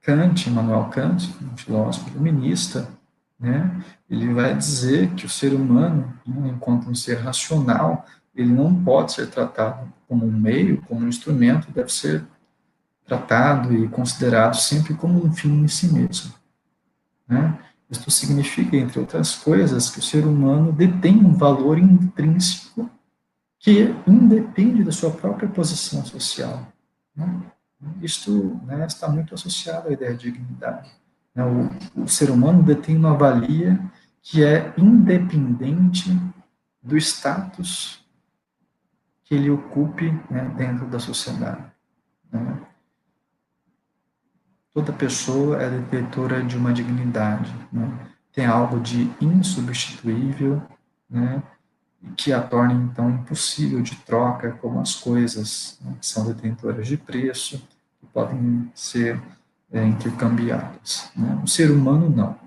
Kant, Immanuel Kant, um filósofo iluminista, né, ele vai dizer que o ser humano, né, enquanto um ser racional, ele não pode ser tratado como um meio, como um instrumento, deve ser tratado e considerado sempre como um fim em si mesmo. Né? O Isto significa, entre outras coisas, que o ser humano detém um valor intrínseco que independe da sua própria posição social. Né? Isto, né, está muito associado à ideia de dignidade. Né? O ser humano detém uma valia que é independente do status que ele ocupe, né, dentro da sociedade. Né? Toda pessoa é detentora de uma dignidade, né? Tem algo de insubstituível, né, que a torna, então, impossível de troca, como as coisas, né, que são detentoras de preço, que podem ser intercambiadas. Né? O ser humano, não.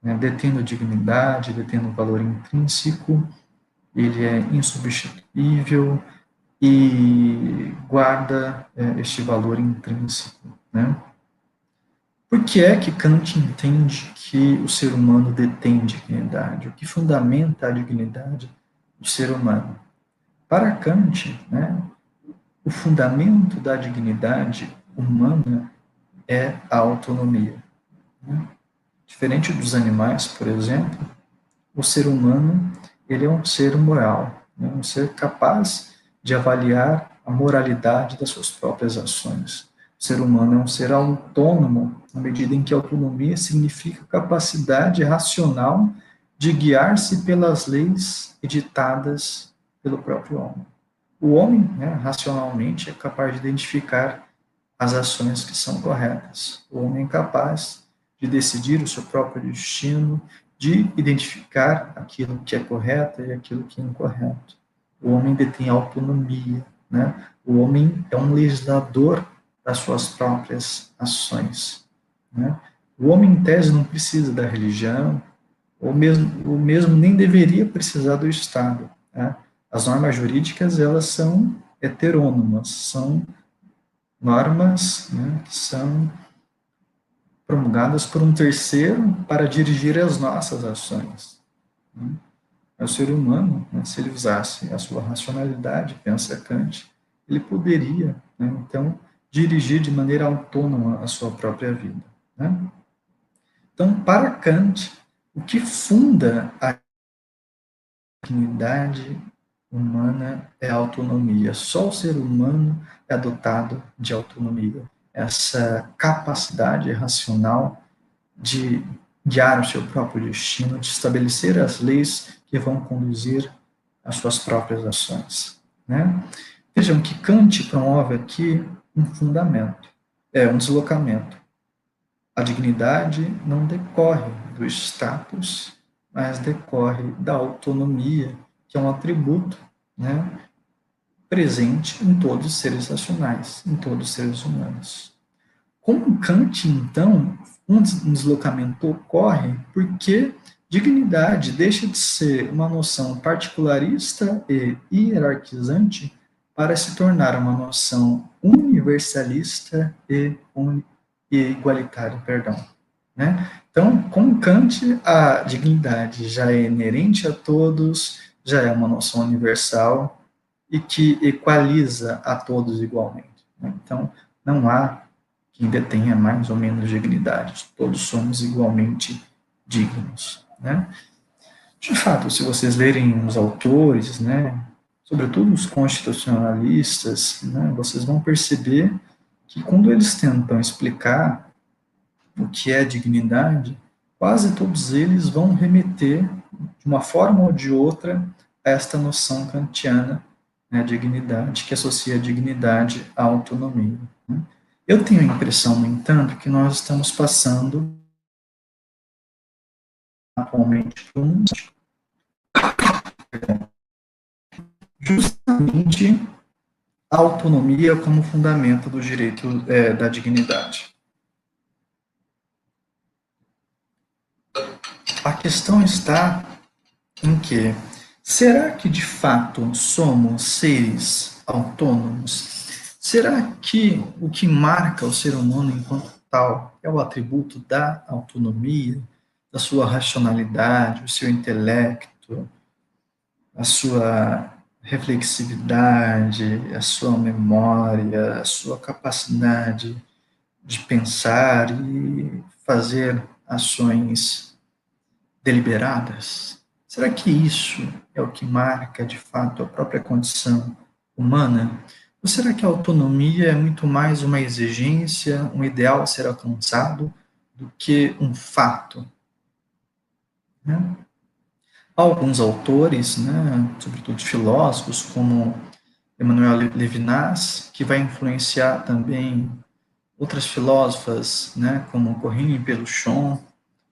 Né? Detendo dignidade, detendo valor intrínseco, ele é insubstituível e guarda este valor intrínseco. Né? Por que é que Kant entende que o ser humano detém dignidade? O que fundamenta a dignidade do ser humano? Para Kant, né, o fundamento da dignidade humana é a autonomia. Né? Diferente dos animais, por exemplo, o ser humano ele é um ser moral, né, um ser capaz de avaliar a moralidade das suas próprias ações. O ser humano é um ser autônomo, na medida em que autonomia significa capacidade racional de guiar-se pelas leis editadas pelo próprio homem. O homem, né, racionalmente, é capaz de identificar as ações que são corretas. O homem é capaz de decidir o seu próprio destino, de identificar aquilo que é correto e aquilo que é incorreto. O homem detém autonomia, né? O homem é um legislador das suas próprias ações, né? O homem, em tese, não precisa da religião, ou mesmo nem deveria precisar do Estado, né? As normas jurídicas, elas são heterônomas, são normas, né, que são promulgadas por um terceiro para dirigir as nossas ações. Né? O ser humano, né, se ele usasse a sua racionalidade, pensa Kant, ele poderia, né, então, dirigir de maneira autônoma a sua própria vida. Né? Então, para Kant, o que funda a dignidade humana é a autonomia. Só o ser humano é dotado de autonomia. Essa capacidade racional de guiar o seu próprio destino, de estabelecer as leis que vão conduzir as suas próprias ações. Né? Vejam que Kant promove aqui um fundamento, um deslocamento. A dignidade não decorre do status, mas decorre da autonomia, que é um atributo, né, presente em todos os seres racionais, em todos os seres humanos. Com Kant, então, um deslocamento ocorre porque dignidade deixa de ser uma noção particularista e hierarquizante para se tornar uma noção universalista e igualitária, perdão. Né? Então, com Kant, a dignidade já é inerente a todos, já é uma noção universal e que equaliza a todos igualmente. Né? Então, não há quem detenha mais ou menos dignidade. Todos somos igualmente dignos. Né? De fato, se vocês lerem os autores, né, sobretudo os constitucionalistas, né, vocês vão perceber que quando eles tentam explicar o que é dignidade, quase todos eles vão remeter, de uma forma ou de outra, a esta noção kantiana, né, dignidade, que associa a dignidade à autonomia. Né? Eu tenho a impressão, no entanto, que nós estamos passando atualmente por justamente a autonomia como fundamento do direito da dignidade. A questão está em que, será que de fato somos seres autônomos? Será que o que marca o ser humano enquanto tal é o atributo da autonomia, da sua racionalidade, o seu intelecto, a sua reflexividade, a sua memória, a sua capacidade de pensar e fazer ações deliberadas? Será que isso é o que marca, de fato, a própria condição humana? Ou será que a autonomia é muito mais uma exigência, um ideal a ser alcançado, do que um fato? Né? Alguns autores, né, sobretudo filósofos, como Emmanuel Levinas, que vai influenciar também outras filósofas, né, como Corinne Peluchon,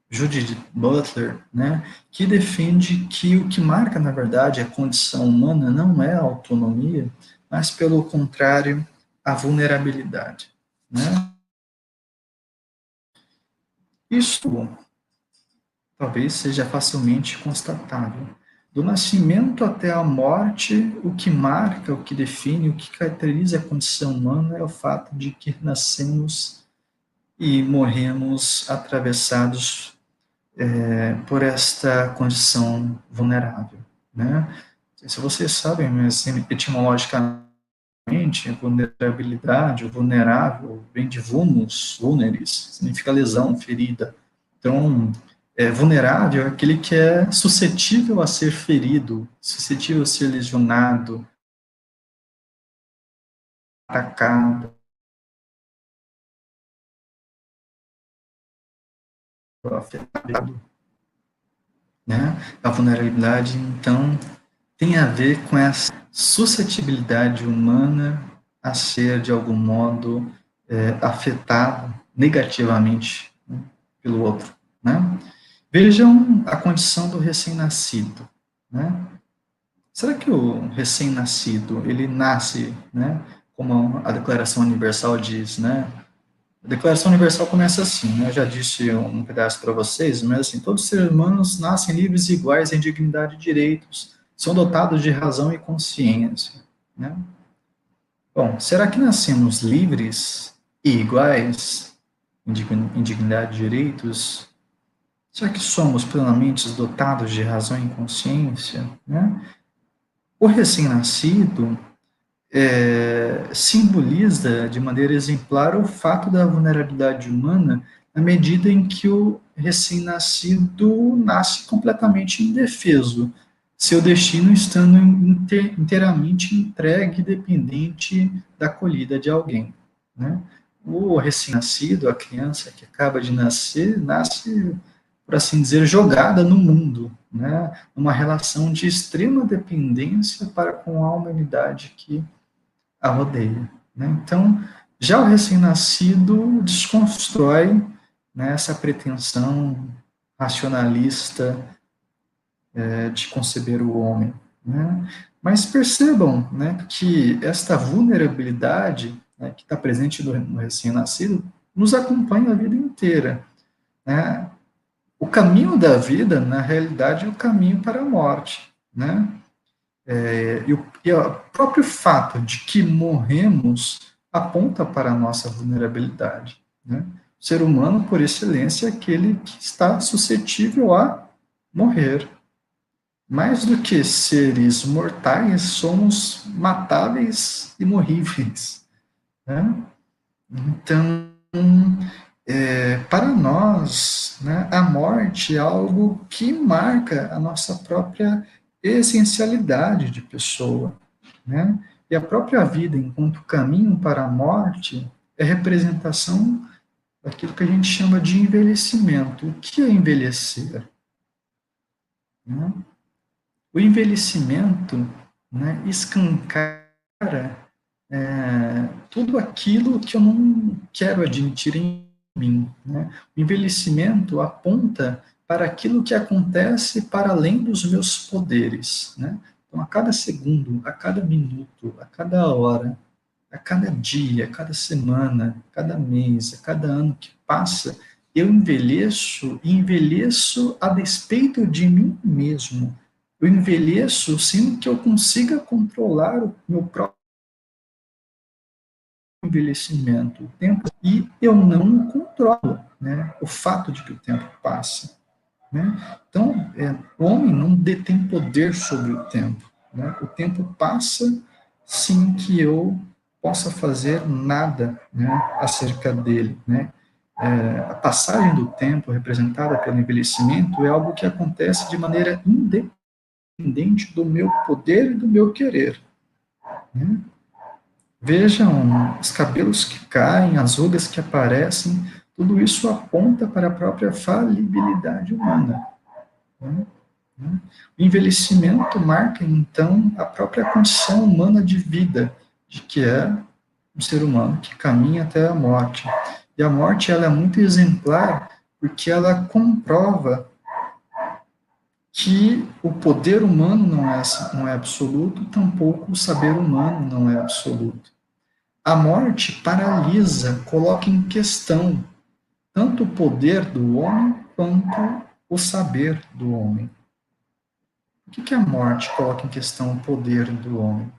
Judith Butler, né, que defende que o que marca, na verdade, a condição humana não é a autonomia, mas, pelo contrário, a vulnerabilidade. Né? Isso talvez seja facilmente constatável. Do nascimento até a morte, o que marca, o que define, o que caracteriza a condição humana é o fato de que nascemos e morremos atravessados por esta condição vulnerável. Né? Não sei se vocês sabem, mas etimologicamente, vulnerabilidade, o vulnerável, vem de vulnus, vulneris, significa lesão, ferida. Então, vulnerável é aquele que é suscetível a ser ferido, suscetível a ser lesionado, atacado, afetado. Né? A vulnerabilidade, então, tem a ver com essa suscetibilidade humana a ser, de algum modo, afetado negativamente, né, pelo outro. Né? Vejam a condição do recém-nascido. Né? Será que o recém-nascido, ele nasce, né, como a Declaração Universal diz, né? A Declaração Universal começa assim, né? Eu já disse um pedaço para vocês, mas assim, todos os seres humanos nascem livres e iguais em dignidade e direitos, são dotados de razão e consciência, né? Bom, será que nascemos livres e iguais em dignidade e direitos? Será que somos plenamente dotados de razão e consciência, né? O recém-nascido simboliza de maneira exemplar o fato da vulnerabilidade humana na medida em que o recém-nascido nasce completamente indefeso, seu destino estando inteiramente entregue e dependente da acolhida de alguém. Né? O recém-nascido, a criança que acaba de nascer, nasce, por assim dizer, jogada no mundo, né? Numa relação de extrema dependência para com a humanidade que a rodeia. Né? Então, já o recém-nascido desconstrói, né, essa pretensão racionalista de conceber o homem. Né? Mas percebam, né, que esta vulnerabilidade, né, que está presente no recém-nascido nos acompanha a vida inteira. Né? O caminho da vida, na realidade, é o caminho para a morte. Né? E o próprio fato de que morremos aponta para a nossa vulnerabilidade. Né? O ser humano, por excelência, é aquele que está suscetível a morrer. Mais do que seres mortais, somos matáveis e morríveis. Né? Então, para nós, né, a morte é algo que marca a nossa própria essencialidade de pessoa. Né? E a própria vida, enquanto caminho para a morte, é representação daquilo que a gente chama de envelhecimento. O que é envelhecer? Né? O envelhecimento, né, escancara tudo aquilo que eu não quero admitir em mim. Né? O envelhecimento aponta para aquilo que acontece para além dos meus poderes. Né? Então, a cada segundo, a cada minuto, a cada hora, a cada dia, a cada semana, a cada mês, a cada ano que passa, eu envelheço e envelheço a despeito de mim mesmo. Eu envelheço sem que eu consiga controlar o meu próprio envelhecimento, o tempo, e eu não controlo, né, o fato de que o tempo passa. Né? Então, o homem não detém poder sobre o tempo. Né? O tempo passa sem que eu possa fazer nada, né, acerca dele. Né? A passagem do tempo, representada pelo envelhecimento, é algo que acontece de maneira independente do meu poder e do meu querer. Né? Vejam os cabelos que caem, as rugas que aparecem, tudo isso aponta para a própria falibilidade humana. Né? O envelhecimento marca, então, a própria condição humana de vida, de que é um ser humano que caminha até a morte. E a morte, ela é muito exemplar, porque ela comprova que o poder humano não é absoluto, tampouco o saber humano não é absoluto. A morte paralisa, coloca em questão tanto o poder do homem quanto o saber do homem. Por que a morte coloca em questão o poder do homem?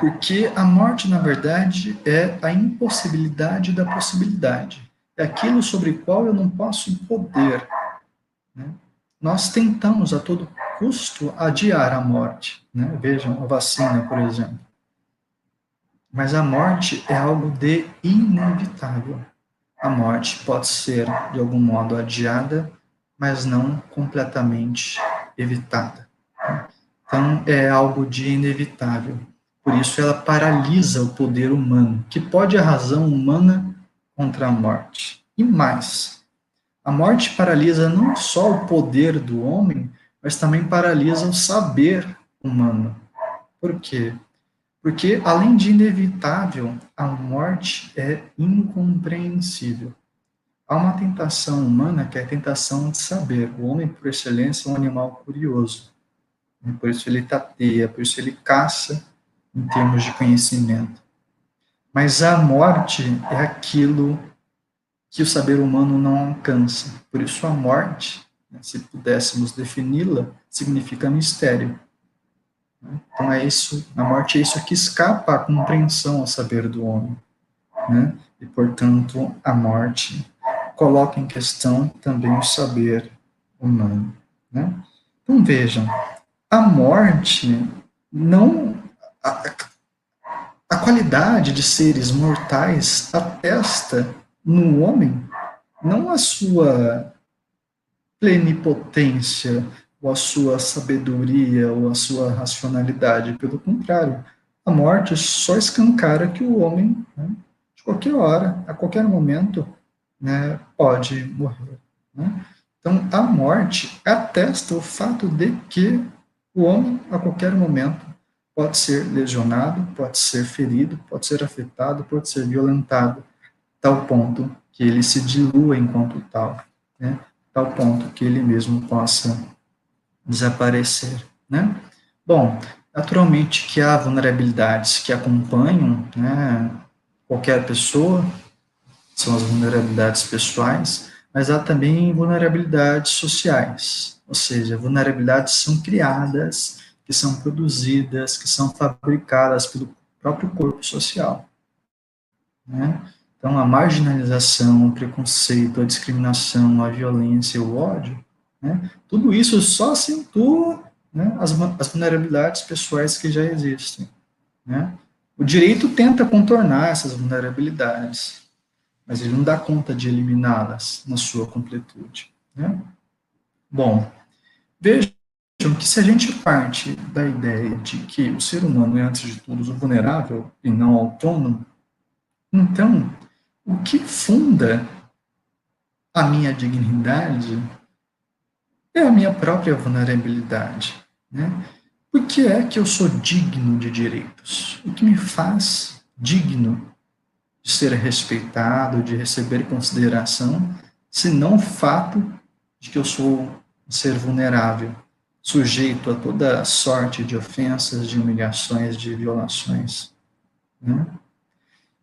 Porque a morte, na verdade, é a impossibilidade da possibilidade. É aquilo sobre o qual eu não posso poder. Né? Nós tentamos a todo custo adiar a morte. Né? Vejam, a vacina, por exemplo. Mas a morte é algo de inevitável. A morte pode ser, de algum modo, adiada, mas não completamente evitada. Então, é algo de inevitável. Por isso, ela paralisa o poder humano, que pode a razão humana contra a morte. E mais, a morte paralisa não só o poder do homem, mas também paralisa o saber humano. Por quê? Porque, além de inevitável, a morte é incompreensível. Há uma tentação humana que é a tentação de saber. O homem, por excelência, é um animal curioso. Por isso ele tateia, por isso ele caça em termos de conhecimento. Mas a morte é aquilo que o saber humano não alcança. Por isso a morte, se pudéssemos defini-la, significa mistério. Então é isso, a morte é isso que escapa à compreensão ao saber do homem. Né? E, portanto, a morte coloca em questão também o saber humano. Né? Então vejam, a morte não... A qualidade de seres mortais atesta no homem não a sua plenipotência, ou a sua sabedoria, ou a sua racionalidade. Pelo contrário, a morte só escancara que o homem, né, de qualquer hora, a qualquer momento, né, pode morrer. Né? Então, a morte atesta o fato de que o homem, a qualquer momento, pode ser lesionado, pode ser ferido, pode ser afetado, pode ser violentado, tal ponto que ele se dilua enquanto tal, né? Tal ponto que ele mesmo possa desaparecer, né? Bom, naturalmente que há vulnerabilidades que acompanham, né, qualquer pessoa, são as vulnerabilidades pessoais, mas há também vulnerabilidades sociais, ou seja, vulnerabilidades são criadas, que são produzidas, que são fabricadas pelo próprio corpo social. Né? Então, a marginalização, o preconceito, a discriminação, a violência, o ódio, né? Tudo isso só acentua, né, as vulnerabilidades pessoais que já existem. Né? O direito tenta contornar essas vulnerabilidades, mas ele não dá conta de eliminá-las na sua completude. Né? Bom, vejam que se a gente parte da ideia de que o ser humano é, antes de tudo, vulnerável e não autônomo, então, o que funda a minha dignidade é a minha própria vulnerabilidade. Né? Por que é que eu sou digno de direitos? O que me faz digno de ser respeitado, de receber consideração, se não o fato de que eu sou um ser vulnerável, sujeito a toda sorte de ofensas, de humilhações, de violações. Né?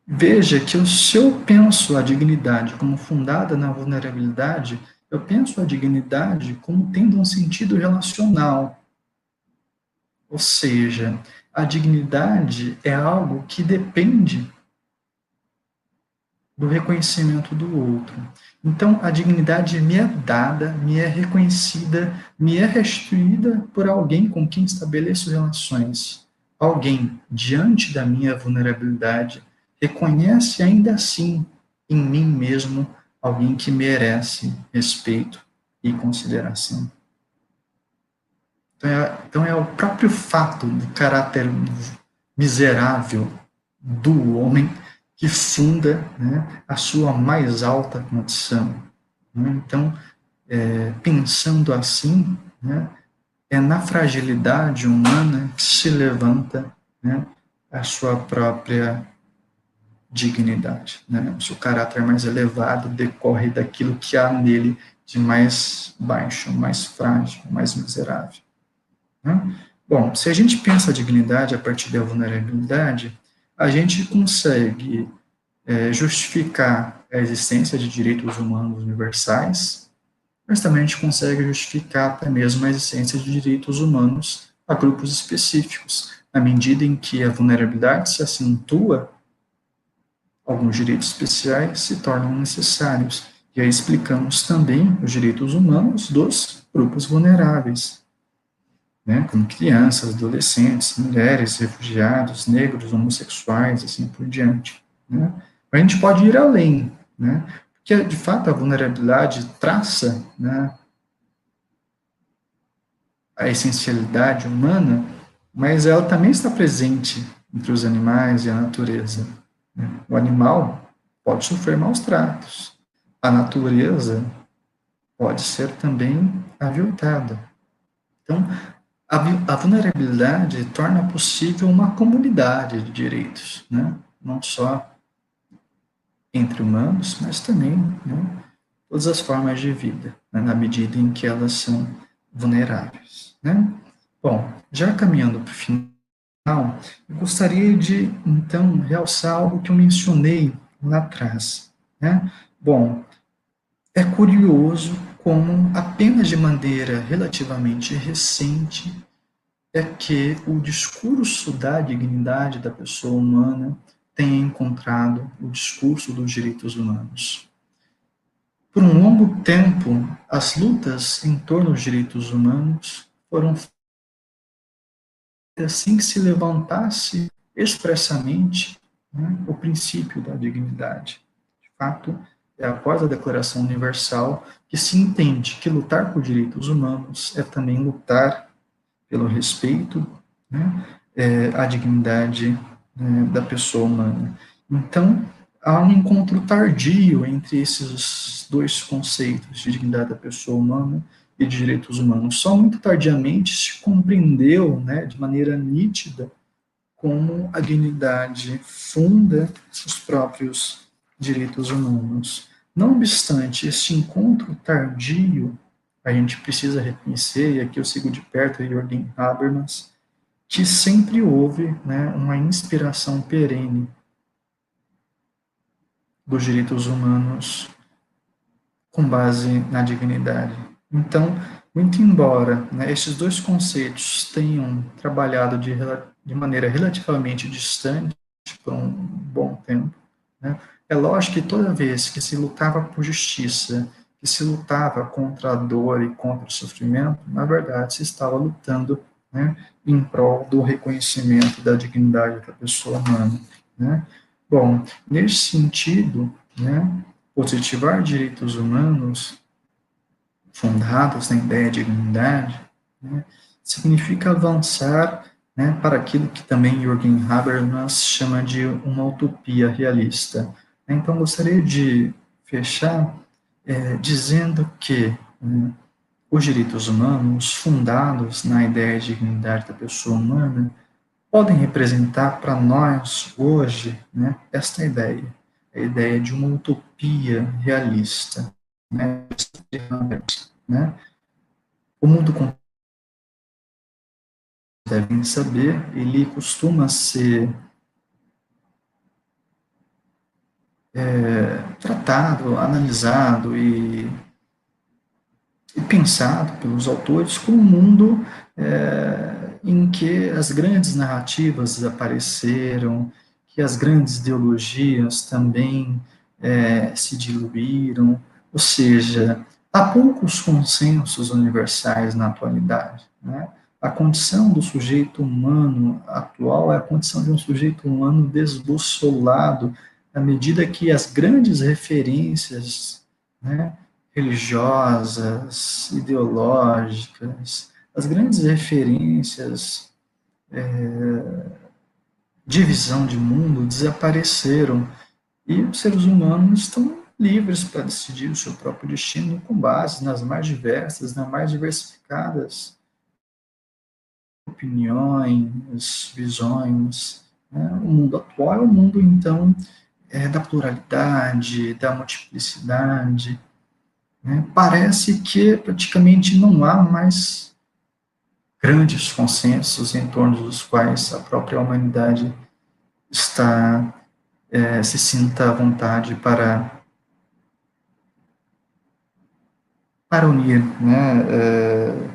Veja que se eu penso a dignidade como fundada na vulnerabilidade, eu penso a dignidade como tendo um sentido relacional. Ou seja, a dignidade é algo que depende do reconhecimento do outro. Então, a dignidade me é dada, me é reconhecida, me é restituída por alguém com quem estabeleço relações. Alguém, diante da minha vulnerabilidade, reconhece ainda assim em mim mesmo alguém que merece respeito e consideração. Então é o próprio fato do caráter miserável do homem que funda, né, a sua mais alta condição. Né? Então, pensando assim, né, é na fragilidade humana que se levanta, né, a sua própria dignidade. Né? O seu caráter mais elevado decorre daquilo que há nele de mais baixo, mais frágil, mais miserável. Né? Bom, se a gente pensa a dignidade a partir da vulnerabilidade, a gente consegue justificar a existência de direitos humanos universais, mas também a gente consegue justificar até mesmo a existência de direitos humanos a grupos específicos. Na medida em que a vulnerabilidade se acentua, alguns direitos especiais se tornam necessários. E aí explicamos também os direitos humanos dos grupos vulneráveis, né, como crianças, adolescentes, mulheres, refugiados, negros, homossexuais, assim por diante. Né. A gente pode ir além, né, porque, de fato, a vulnerabilidade traça, né, a essencialidade humana, mas ela também está presente entre os animais e a natureza. Né. O animal pode sofrer maus tratos. A natureza pode ser também aviltada. Então, a vulnerabilidade torna possível uma comunidade de direitos, né? Não só entre humanos, mas também, né, todas as formas de vida, né, na medida em que elas são vulneráveis. Né? Bom, já caminhando para o final, eu gostaria de, então, realçar algo que eu mencionei lá atrás. Né? Bom, é curioso como, apenas de maneira relativamente recente, é que o discurso da dignidade da pessoa humana tem encontrado o discurso dos direitos humanos. Por um longo tempo, as lutas em torno dos direitos humanos foram feitas sem que se levantasse expressamente, né, o princípio da dignidade. De fato, é após a Declaração Universal que se entende que lutar por direitos humanos é também lutar pelo respeito, né, à dignidade, né, da pessoa humana. Então, há um encontro tardio entre esses dois conceitos de dignidade da pessoa humana e de direitos humanos. Só muito tardiamente se compreendeu, né, de maneira nítida, como a dignidade funda os próprios direitos humanos. Não obstante este encontro tardio, a gente precisa reconhecer, e aqui eu sigo de perto Jürgen Habermas, que sempre houve, né, uma inspiração perene dos direitos humanos com base na dignidade. Então, muito embora, né, esses dois conceitos tenham trabalhado de maneira relativamente distante por um bom tempo, né, é lógico que toda vez que se lutava por justiça, que se lutava contra a dor e contra o sofrimento, na verdade se estava lutando, né, em prol do reconhecimento da dignidade da pessoa humana. Né. Bom, nesse sentido, né, positivar direitos humanos fundados na ideia de dignidade, né, significa avançar, né, para aquilo que também Jürgen Habermas chama de uma utopia realista. Então, gostaria de fechar dizendo que, né, os direitos humanos fundados na ideia de dignidade da pessoa humana podem representar para nós hoje, né, esta ideia, a ideia de uma utopia realista, né, né? O mundo, como devem saber, ele costuma ser tratado, analisado e pensado pelos autores como um mundo em que as grandes narrativas apareceram, que as grandes ideologias também se diluíram, ou seja, há poucos consensos universais na atualidade. Né? A condição do sujeito humano atual é a condição de um sujeito humano desbussolado à medida que as grandes referências, né, religiosas, ideológicas, as grandes referências de visão de mundo desapareceram e os seres humanos estão livres para decidir o seu próprio destino com base nas mais diversas, nas mais diversificadas opiniões, visões. Né? O mundo atual é um mundo, então, da pluralidade, da multiplicidade. Né? Parece que praticamente não há mais grandes consensos em torno dos quais a própria humanidade está se sinta à vontade para unir, né,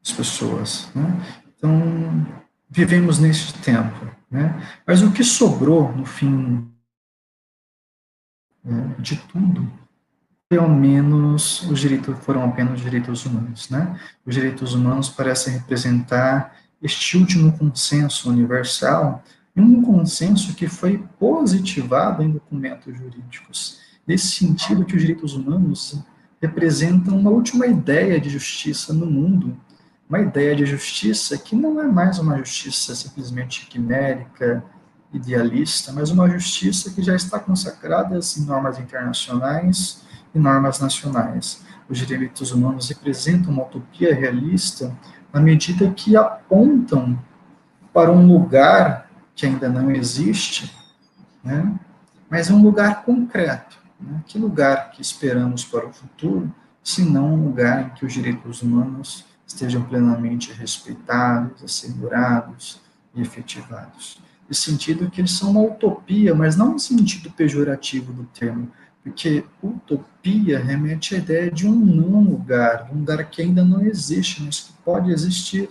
as pessoas. Né? Então, vivemos nesse tempo. Né? Mas o que sobrou, no fim de tudo, foi ao menos foram apenas os direitos humanos. Né? Os direitos humanos parecem representar este último consenso universal, um consenso que foi positivado em documentos jurídicos. Nesse sentido que os direitos humanos representam uma última ideia de justiça no mundo, uma ideia de justiça que não é mais uma justiça simplesmente quimérica, idealista, mas uma justiça que já está consagrada em normas internacionais e normas nacionais. Os direitos humanos representam uma utopia realista na medida que apontam para um lugar que ainda não existe, né? Mas é um lugar concreto. Né? Que lugar que esperamos para o futuro, se não um lugar em que os direitos humanos estejam plenamente respeitados, assegurados e efetivados. No sentido que eles são uma utopia, mas não no sentido pejorativo do termo, porque utopia remete à ideia de um não lugar, um lugar que ainda não existe, mas que pode existir.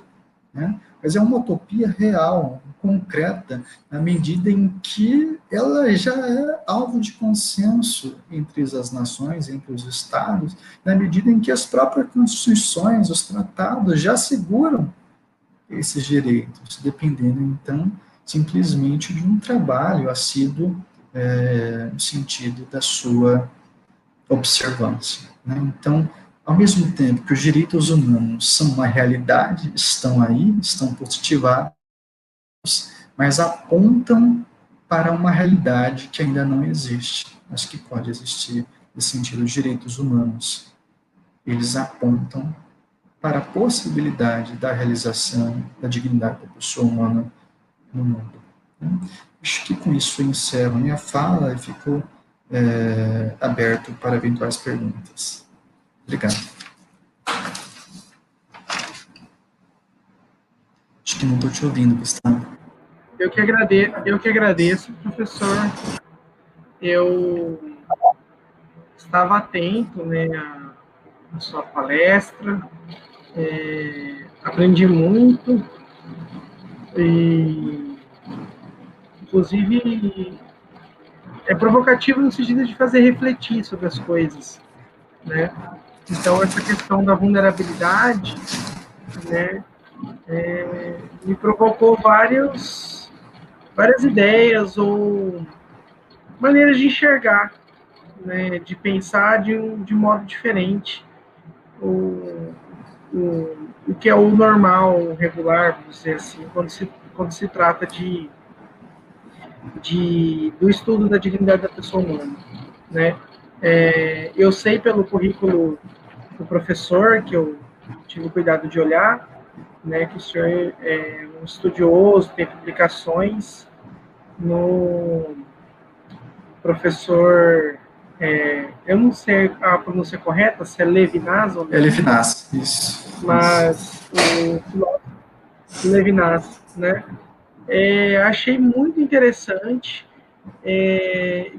Né? Mas é uma utopia real, concreta, na medida em que ela já é alvo de consenso entre as nações, entre os estados, na medida em que as próprias constituições, os tratados já asseguram esses direitos, dependendo, então, simplesmente de um trabalho assíduo no sentido da sua observância. Né? Então, ao mesmo tempo que os direitos humanos são uma realidade, estão aí, estão positivados, mas apontam para uma realidade que ainda não existe, mas que pode existir no sentido dos direitos humanos. Eles apontam para a possibilidade da realização da dignidade da pessoa humana no mundo. Acho que com isso eu encerro minha fala e fico aberto para eventuais perguntas. Obrigado. Acho que não estou te ouvindo, Gustavo. Eu que agradeço, professor. Eu estava atento, né, à sua palestra, aprendi muito e, inclusive, é provocativo no sentido de fazer refletir sobre as coisas, né? Então, essa questão da vulnerabilidade, né, me provocou várias ideias ou maneiras de enxergar, né, de pensar de modo diferente o que é o normal, o regular, vamos dizer assim, quando se trata do estudo da dignidade da pessoa humana, né? Eu sei pelo currículo do professor, que eu tive o cuidado de olhar, né, que o senhor é um estudioso, tem publicações no professor, eu não sei a pronúncia correta, se é Levinas ou não. É Levinas, isso. Mas o filósofo Levinas, né? Achei muito interessante,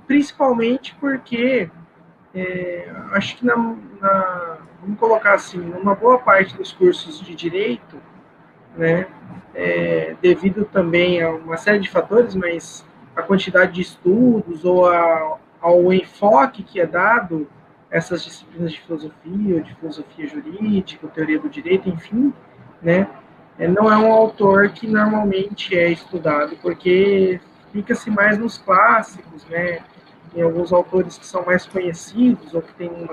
principalmente porque acho que vamos colocar assim, numa boa parte dos cursos de direito, né, devido também a uma série de fatores, mas a quantidade de estudos ou ao enfoque que é dado essas disciplinas de filosofia, ou de filosofia jurídica, teoria do direito, enfim, né, não é um autor que normalmente é estudado, porque fica-se mais nos clássicos, né? Em alguns autores que são mais conhecidos ou que têm um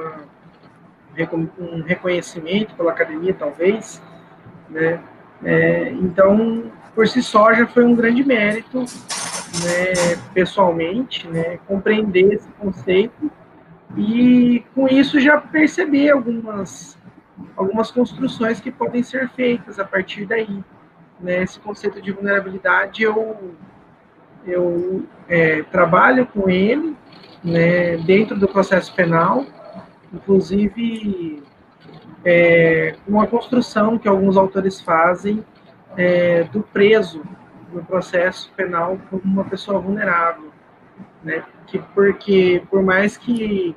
reconhecimento pela academia, talvez, né? Então, por si só, já foi um grande mérito, né, pessoalmente, né, compreender esse conceito e, com isso, já perceber algumas construções que podem ser feitas a partir daí. Né? Esse conceito de vulnerabilidade, eu trabalho com ele, né, dentro do processo penal, inclusive uma construção que alguns autores fazem do preso no processo penal como uma pessoa vulnerável, né? Porque por mais que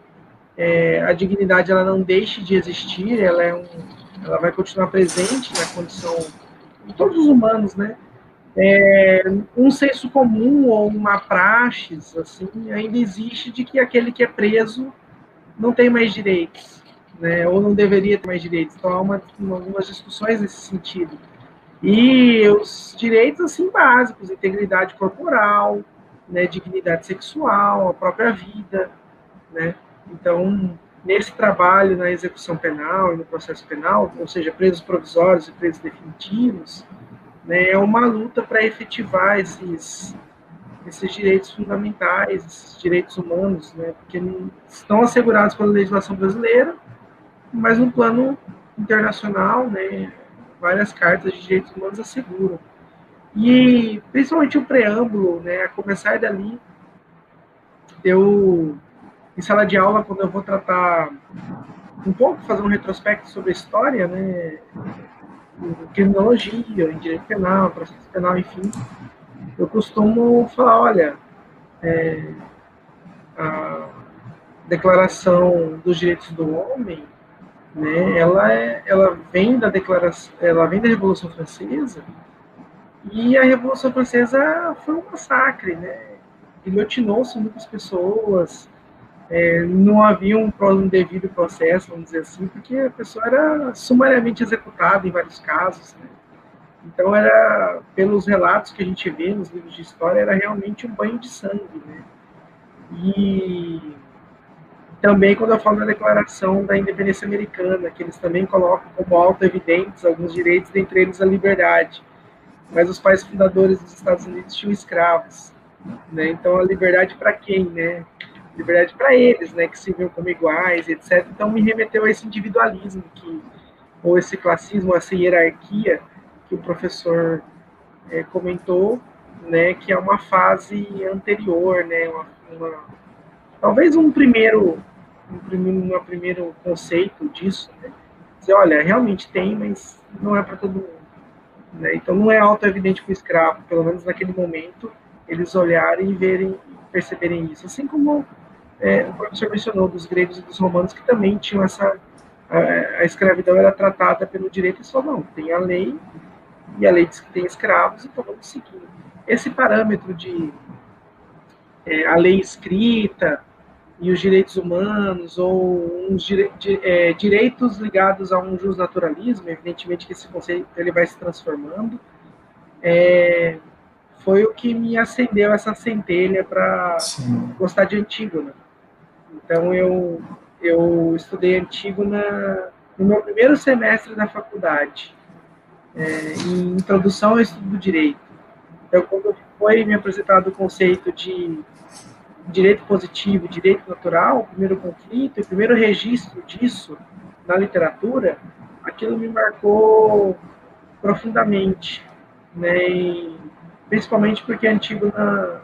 a dignidade ela não deixe de existir, ela vai continuar presente na condição de todos os humanos, né? Um senso comum ou uma praxis assim ainda existe de que aquele que é preso não tem mais direitos, né? Ou não deveria ter mais direitos. Então há algumas discussões nesse sentido. E os direitos assim básicos, integridade corporal, né, dignidade sexual, a própria vida, né? Então, nesse trabalho na execução penal e no processo penal, ou seja, presos provisórios e presos definitivos, né, é uma luta para efetivar esses direitos fundamentais, esses direitos humanos, né, porque estão assegurados pela legislação brasileira, mas no plano internacional, né, várias cartas de direitos humanos asseguram. E principalmente o preâmbulo, né, a começar dali, em sala de aula, quando eu vou tratar um pouco, fazer um retrospecto sobre a história, né, em criminologia, em direito penal, processo penal, enfim, eu costumo falar, olha, a Declaração dos Direitos do Homem, né, ela vem da declaração, ela vem da Revolução Francesa, e a Revolução Francesa foi um massacre, né? Guilhotinou-se muitas pessoas, não havia um devido processo, vamos dizer assim, porque a pessoa era sumariamente executada em vários casos, né? Então, pelos relatos que a gente vê nos livros de história, era realmente um banho de sangue, né? E também quando eu falo da Declaração da Independência Americana, que eles também colocam como auto-evidentes alguns direitos, dentre eles a liberdade. Mas os pais fundadores dos Estados Unidos tinham escravos, né? Então a liberdade para quem, né? Liberdade para eles, né? Que se viam como iguais, etc. Então me remeteu a esse individualismo ou esse classismo, essa hierarquia que o professor comentou, né? Que é uma fase anterior, né? Talvez um primeiro conceito disso, né? Dizer, olha, realmente tem, mas não é para todo mundo. Né? Então não é auto-evidente para o escravo, pelo menos naquele momento, eles olharem e perceberem isso. Assim como o professor mencionou dos gregos e dos romanos, que também tinham a escravidão era tratada pelo direito, e só não, tem a lei, e a lei diz que tem escravos, então vamos seguir. Esse parâmetro de a lei escrita e os direitos humanos, ou direitos ligados a um justnaturalismo, evidentemente que esse conceito ele vai se transformando, foi o que me acendeu essa centelha para gostar de Antígona. Então, eu estudei Antígona no meu primeiro semestre da faculdade, em Introdução ao Estudo do Direito. Então, quando foi me apresentado o conceito de direito positivo, direito natural, o primeiro conflito, o primeiro registro disso na literatura, aquilo me marcou profundamente, né? E principalmente porque Antígona,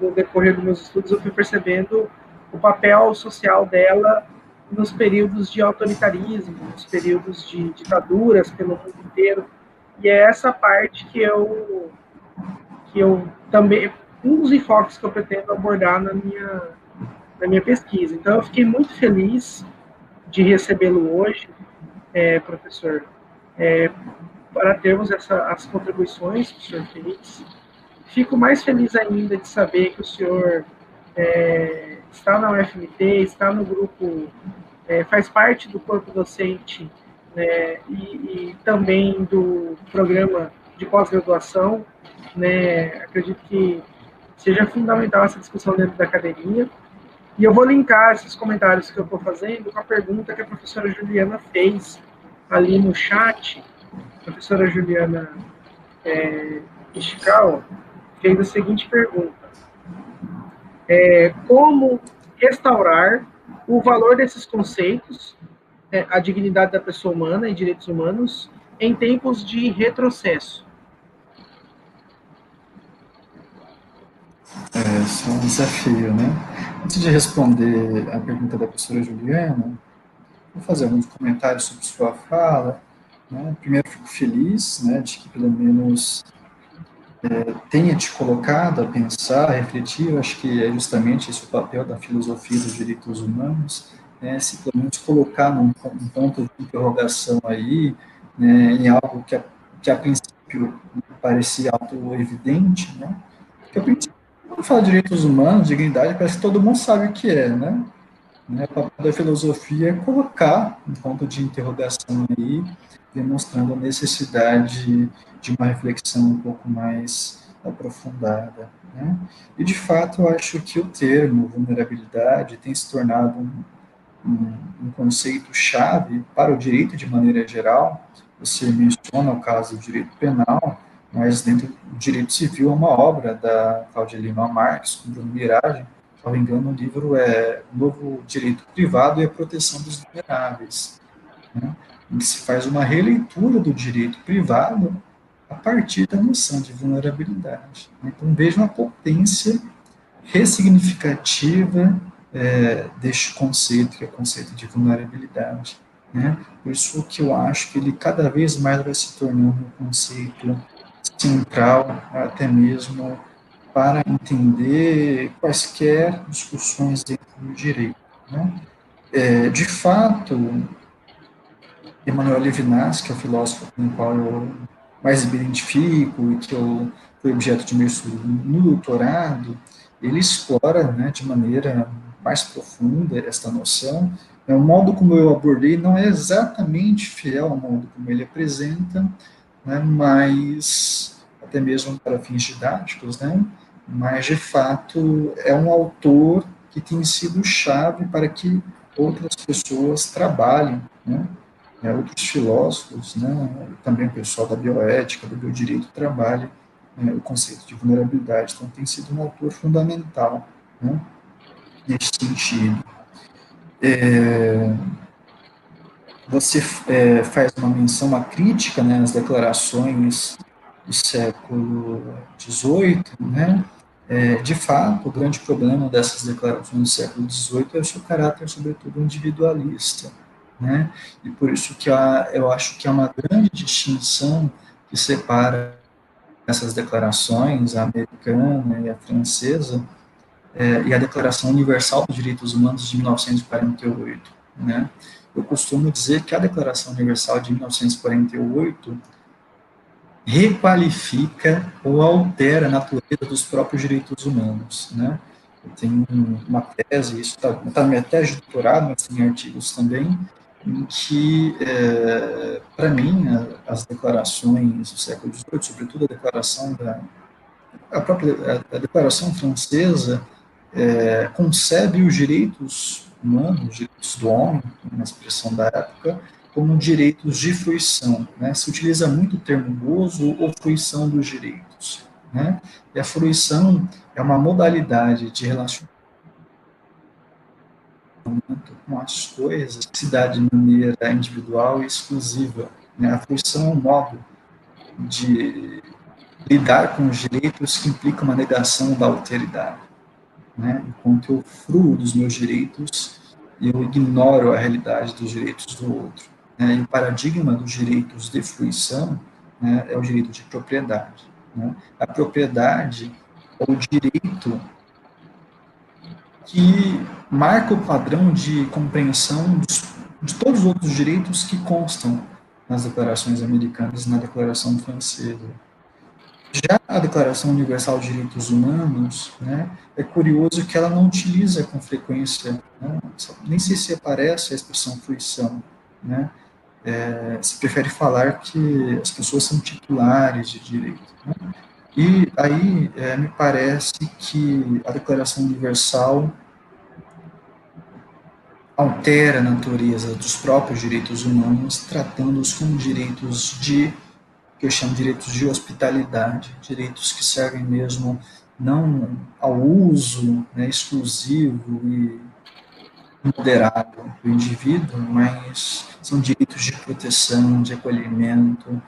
no decorrer dos meus estudos, eu fui percebendo o papel social dela nos períodos de autoritarismo, nos períodos de ditaduras pelo mundo inteiro, e é essa parte que eu também, um dos enfoques que eu pretendo abordar na minha pesquisa. Então, eu fiquei muito feliz de recebê-lo hoje, professor, para termos as contribuições que o senhor fez. Fico mais feliz ainda de saber que o senhor está na UFMT, está no grupo, faz parte do corpo docente, né, e também do programa de pós-graduação, né? Acredito que seja fundamental essa discussão dentro da academia. E eu vou linkar esses comentários que eu estou fazendo com a pergunta que a professora Juliana fez ali no chat. A professora Juliana Ishikawa fez a seguinte pergunta: como restaurar o valor desses conceitos, a dignidade da pessoa humana e direitos humanos, em tempos de retrocesso? Esse é um desafio, né? Antes de responder a pergunta da professora Juliana, vou fazer alguns comentários sobre sua fala. Né? Primeiro, fico feliz, né, de que pelo menos tenha te colocado a pensar, a refletir. Eu acho que é justamente esse o papel da filosofia dos direitos humanos, né, se pelo menos colocar num ponto de interrogação aí, né, em algo que a princípio parecia auto-evidente, né? Porque a princípio, quando fala de direitos humanos, dignidade, parece que todo mundo sabe o que é, né? O papel da filosofia é colocar um ponto de interrogação aí, demonstrando a necessidade de uma reflexão um pouco mais aprofundada. Né? E, de fato, eu acho que o termo vulnerabilidade tem se tornado um conceito-chave para o direito de maneira geral. Você menciona o caso do direito penal, mas dentro do direito civil é uma obra da Cláudia Lima Marques, com Bruno Miragem. Se não me engano, o livro é O Novo Direito Privado e a Proteção dos Vulneráveis, né? Em que se faz uma releitura do direito privado a partir da noção de vulnerabilidade. Então, vejam a potência ressignificativa deste conceito, que é o conceito de vulnerabilidade. Né? Por isso que eu acho que ele cada vez mais vai se tornando um conceito central, até mesmo para entender quaisquer discussões dentro do direito. Né? De fato, Emmanuel Levinas, que é o filósofo com o qual eu mais me identifico e que eu fui objeto de meu estudo no doutorado, ele explora, né, de maneira mais profunda esta noção. O modo como eu abordei não é exatamente fiel ao modo como ele apresenta, né, mas até mesmo para fins didáticos, né, mas de fato é um autor que tem sido chave para que outras pessoas trabalhem, né, outros filósofos, né, também o pessoal da bioética, do biodireito, trabalha o conceito de vulnerabilidade. Então, tem sido um autor fundamental, né, nesse sentido. Você faz uma menção, uma crítica, né, às declarações do século XVIII, né? De fato, o grande problema dessas declarações do século XVIII é o seu caráter, sobretudo, individualista, né? E por isso que eu acho que há uma grande distinção que separa essas declarações, a americana e a francesa, e a Declaração Universal dos Direitos Humanos de 1948, né? Eu costumo dizer que a Declaração Universal de 1948 requalifica ou altera a natureza dos próprios direitos humanos, né? Eu tenho uma tese, isso está na minha tese de doutorado, mas tem artigos também, em que, para mim, as declarações do século XVIII, sobretudo a própria a declaração francesa, concebe os direitos humanos, os direitos do homem, na expressão da época, como direitos de fruição. Né? Se utiliza muito o termo gozo ou fruição dos direitos. Né? E a fruição é uma modalidade de relacionamento com as coisas que se dá de maneira individual e exclusiva. Né? A fruição é um modo de lidar com os direitos que implica uma negação da alteridade. Né? Enquanto eu fruo dos meus direitos, eu ignoro a realidade dos direitos do outro. Né? E o paradigma dos direitos de fruição, né, é o direito de propriedade. Né? A propriedade é o direito que marca o padrão de compreensão de todos os outros direitos que constam nas declarações americanas e na declaração francesa. Já a Declaração Universal de Direitos Humanos, né, é curioso que ela não utiliza com frequência, né, nem sei se aparece a expressão fruição, né, se prefere falar que as pessoas são titulares de direito. Né, E aí me parece que a Declaração Universal altera a natureza dos próprios direitos humanos, tratando-os como direitos que eu chamo de direitos de hospitalidade, direitos que servem mesmo não ao uso, né, exclusivo e moderado do indivíduo, mas são direitos de proteção, de acolhimento,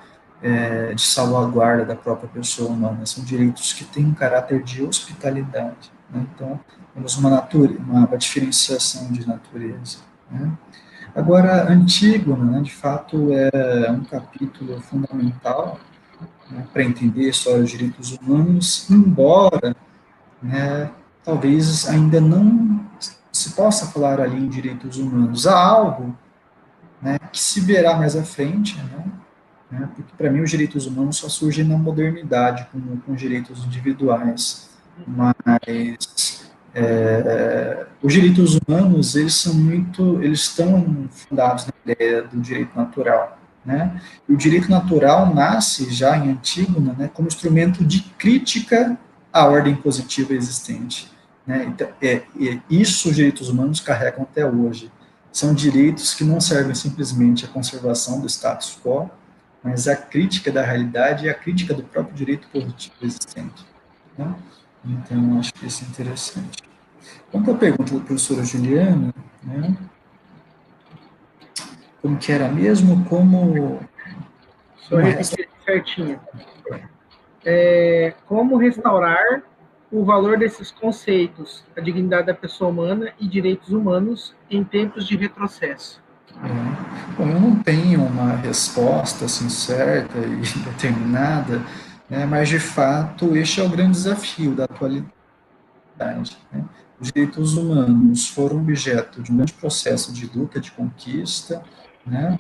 de salvaguarda da própria pessoa humana. São direitos que têm um caráter de hospitalidade. Né? Então, temos uma diferenciação de natureza. Né? Agora, Antígona, né, de fato, é um capítulo fundamental, né, para entender a história dos direitos humanos, embora, né, talvez ainda não se possa falar ali em direitos humanos. Há algo, né, que se verá mais à frente, porque para mim os direitos humanos só surgem na modernidade, com direitos individuais, mas os direitos humanos, eles estão fundados na ideia do direito natural, né? E o direito natural nasce já em Antígona, né, como instrumento de crítica à ordem positiva existente, né? Então, isso os direitos humanos carregam até hoje. São direitos que não servem simplesmente à conservação do status quo, mas à crítica da realidade e à crítica do próprio direito positivo existente, né? Então, acho que isso é interessante. Quanto à pergunta da professora Juliana, né, como que era mesmo, Só como resta... repetir certinho. Como restaurar o valor desses conceitos, a dignidade da pessoa humana e direitos humanos em tempos de retrocesso? Bom, eu não tenho uma resposta assim certa e determinada, né, mas de fato este é o grande desafio da atualidade. Né? Os direitos humanos foram objeto de um grande processo de luta, de conquista, né,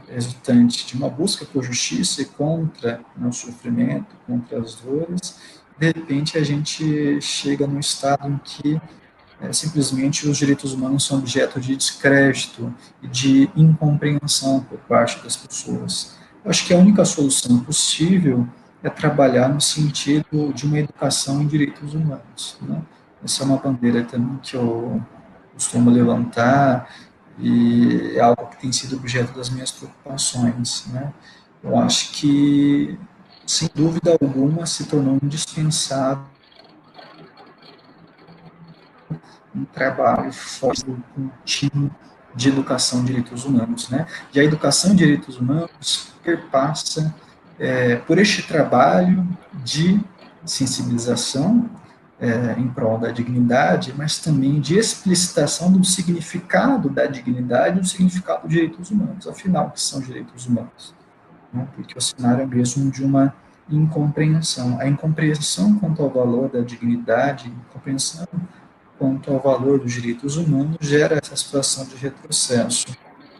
resultante de uma busca por justiça e contra, né, o sofrimento, contra as dores. De repente, a gente chega num estado em que simplesmente os direitos humanos são objeto de descrédito e de incompreensão por parte das pessoas. Eu acho que a única solução possível é trabalhar no sentido de uma educação em direitos humanos. Né? Essa é uma bandeira também que eu costumo levantar e é algo que tem sido objeto das minhas preocupações. Né? Eu acho que, sem dúvida alguma, se tornou indispensável um trabalho forte, contínuo de educação de direitos humanos. Né? E a educação de direitos humanos perpassa por este trabalho de sensibilização em prol da dignidade, mas também de explicitação do significado da dignidade e do significado dos direitos humanos. Afinal, o que são direitos humanos? Né? Porque o cenário é mesmo de uma incompreensão. A incompreensão quanto ao valor da dignidade, a incompreensão quanto ao valor dos direitos humanos gera essa situação de retrocesso.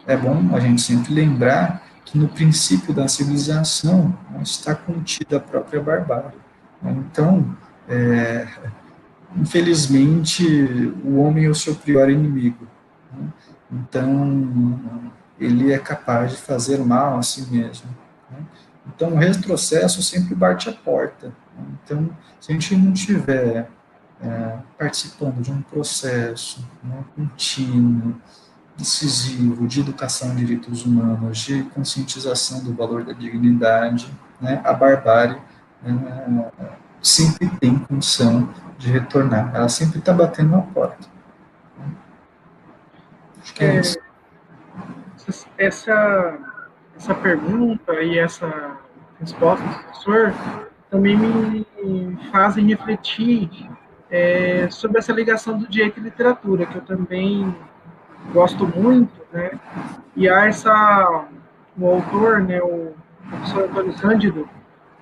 É bom a gente sempre lembrar que no princípio da civilização está contida a própria barbárie. Então, infelizmente, o homem é o seu pior inimigo. Né? Então, ele é capaz de fazer mal a si mesmo. Né? Então, o retrocesso sempre bate a porta. Né? Então, se a gente não tiver participando de um processo, né, contínuo, decisivo de educação de direitos humanos, de conscientização do valor da dignidade, né, a barbárie sempre tem condição de retornar. Ela sempre está batendo na porta. Acho que é isso. Essa pergunta e essa resposta do professor também me fazem refletir sobre essa ligação do direito e literatura, que eu também gosto muito, né? E há o autor, né, o professor Antônio Cândido,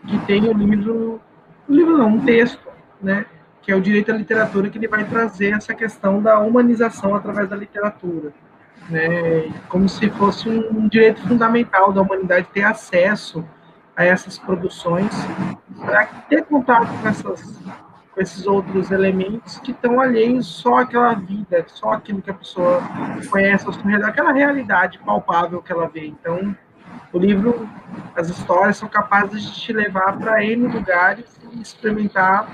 que tem um livro não, um texto, né, que é o direito à literatura, que ele vai trazer essa questão da humanização através da literatura, né, como se fosse um direito fundamental da humanidade ter acesso a essas produções, para ter contato com esses outros elementos que estão alheios só àquela vida, só aquilo que a pessoa conhece, aquela realidade palpável que ela vê. Então, o livro, as histórias são capazes de te levar para N lugares e experimentar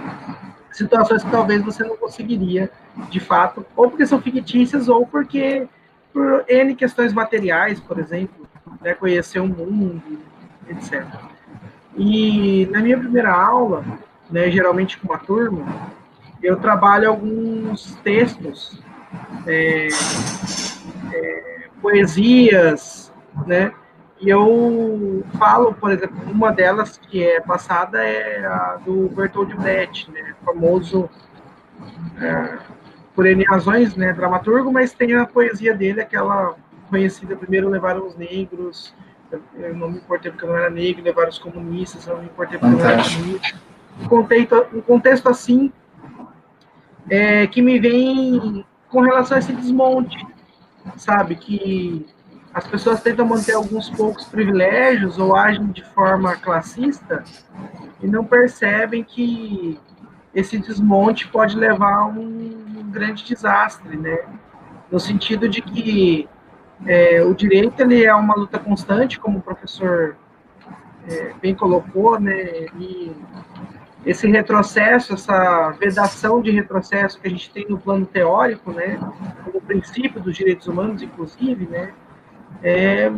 situações que talvez você não conseguiria, de fato, ou porque são fictícias, ou porque por N questões materiais, por exemplo, né, conhecer o mundo, etc. E na minha primeira aula, né, geralmente com uma turma, eu trabalho alguns textos, poesias, né? E eu falo, por exemplo, uma delas que é passada é a do Bertold Brecht, né? Famoso por N razões, né? Dramaturgo, mas tem a poesia dele, aquela conhecida, primeiro levaram os negros, eu não me importei porque eu não era negro, levaram os comunistas, eu não me importei porque eu não era comunista. Um contexto assim, que me vem com relação a esse desmonte, sabe? Que as pessoas tentam manter alguns poucos privilégios ou agem de forma classista e não percebem que esse desmonte pode levar a um grande desastre, né? No sentido de que o direito ele é uma luta constante, como o professor bem colocou, né? E esse retrocesso, essa vedação de retrocesso que a gente tem no plano teórico, né? Como princípio dos direitos humanos, inclusive, né? É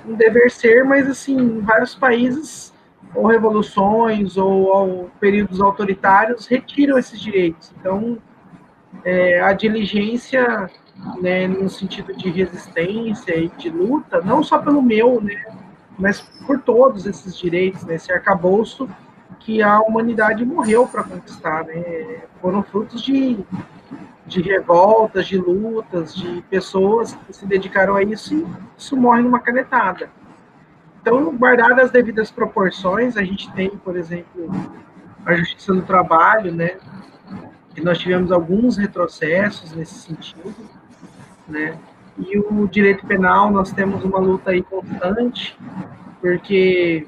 um dever ser, mas assim, em vários países, ou revoluções, ou períodos autoritários, retiram esses direitos. Então, a diligência, né, no sentido de resistência e de luta, não só pelo meu, né, mas por todos esses direitos, né, esse arcabouço que a humanidade morreu para conquistar, né, foram frutos de revoltas, de lutas, de pessoas que se dedicaram a isso e isso morre numa canetada. Então, guardadas as devidas proporções, a gente tem, por exemplo, a Justiça do Trabalho, né, que nós tivemos alguns retrocessos nesse sentido, né, e o direito penal nós temos uma luta aí constante, porque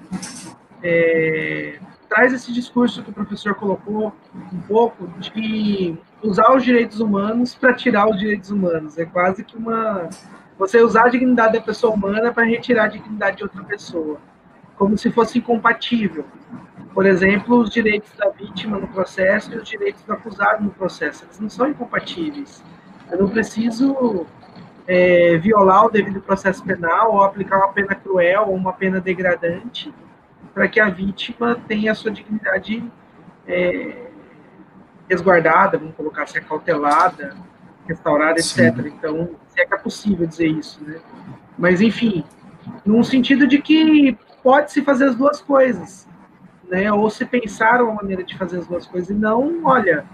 traz esse discurso que o professor colocou um pouco de usar os direitos humanos para tirar os direitos humanos. É quase que você usar a dignidade da pessoa humana para retirar a dignidade de outra pessoa, como se fosse incompatível. Por exemplo, os direitos da vítima no processo e os direitos do acusado no processo, eles não são incompatíveis. Eu não preciso violar o devido processo penal ou aplicar uma pena cruel ou uma pena degradante para que a vítima tenha a sua dignidade resguardada, vamos colocar assim, acautelada, restaurada, Sim. etc. Então, se é que é possível dizer isso, né? Mas, enfim, num sentido de que pode-se fazer as duas coisas, né? Ou se pensar uma maneira de fazer as duas coisas, e não, olha,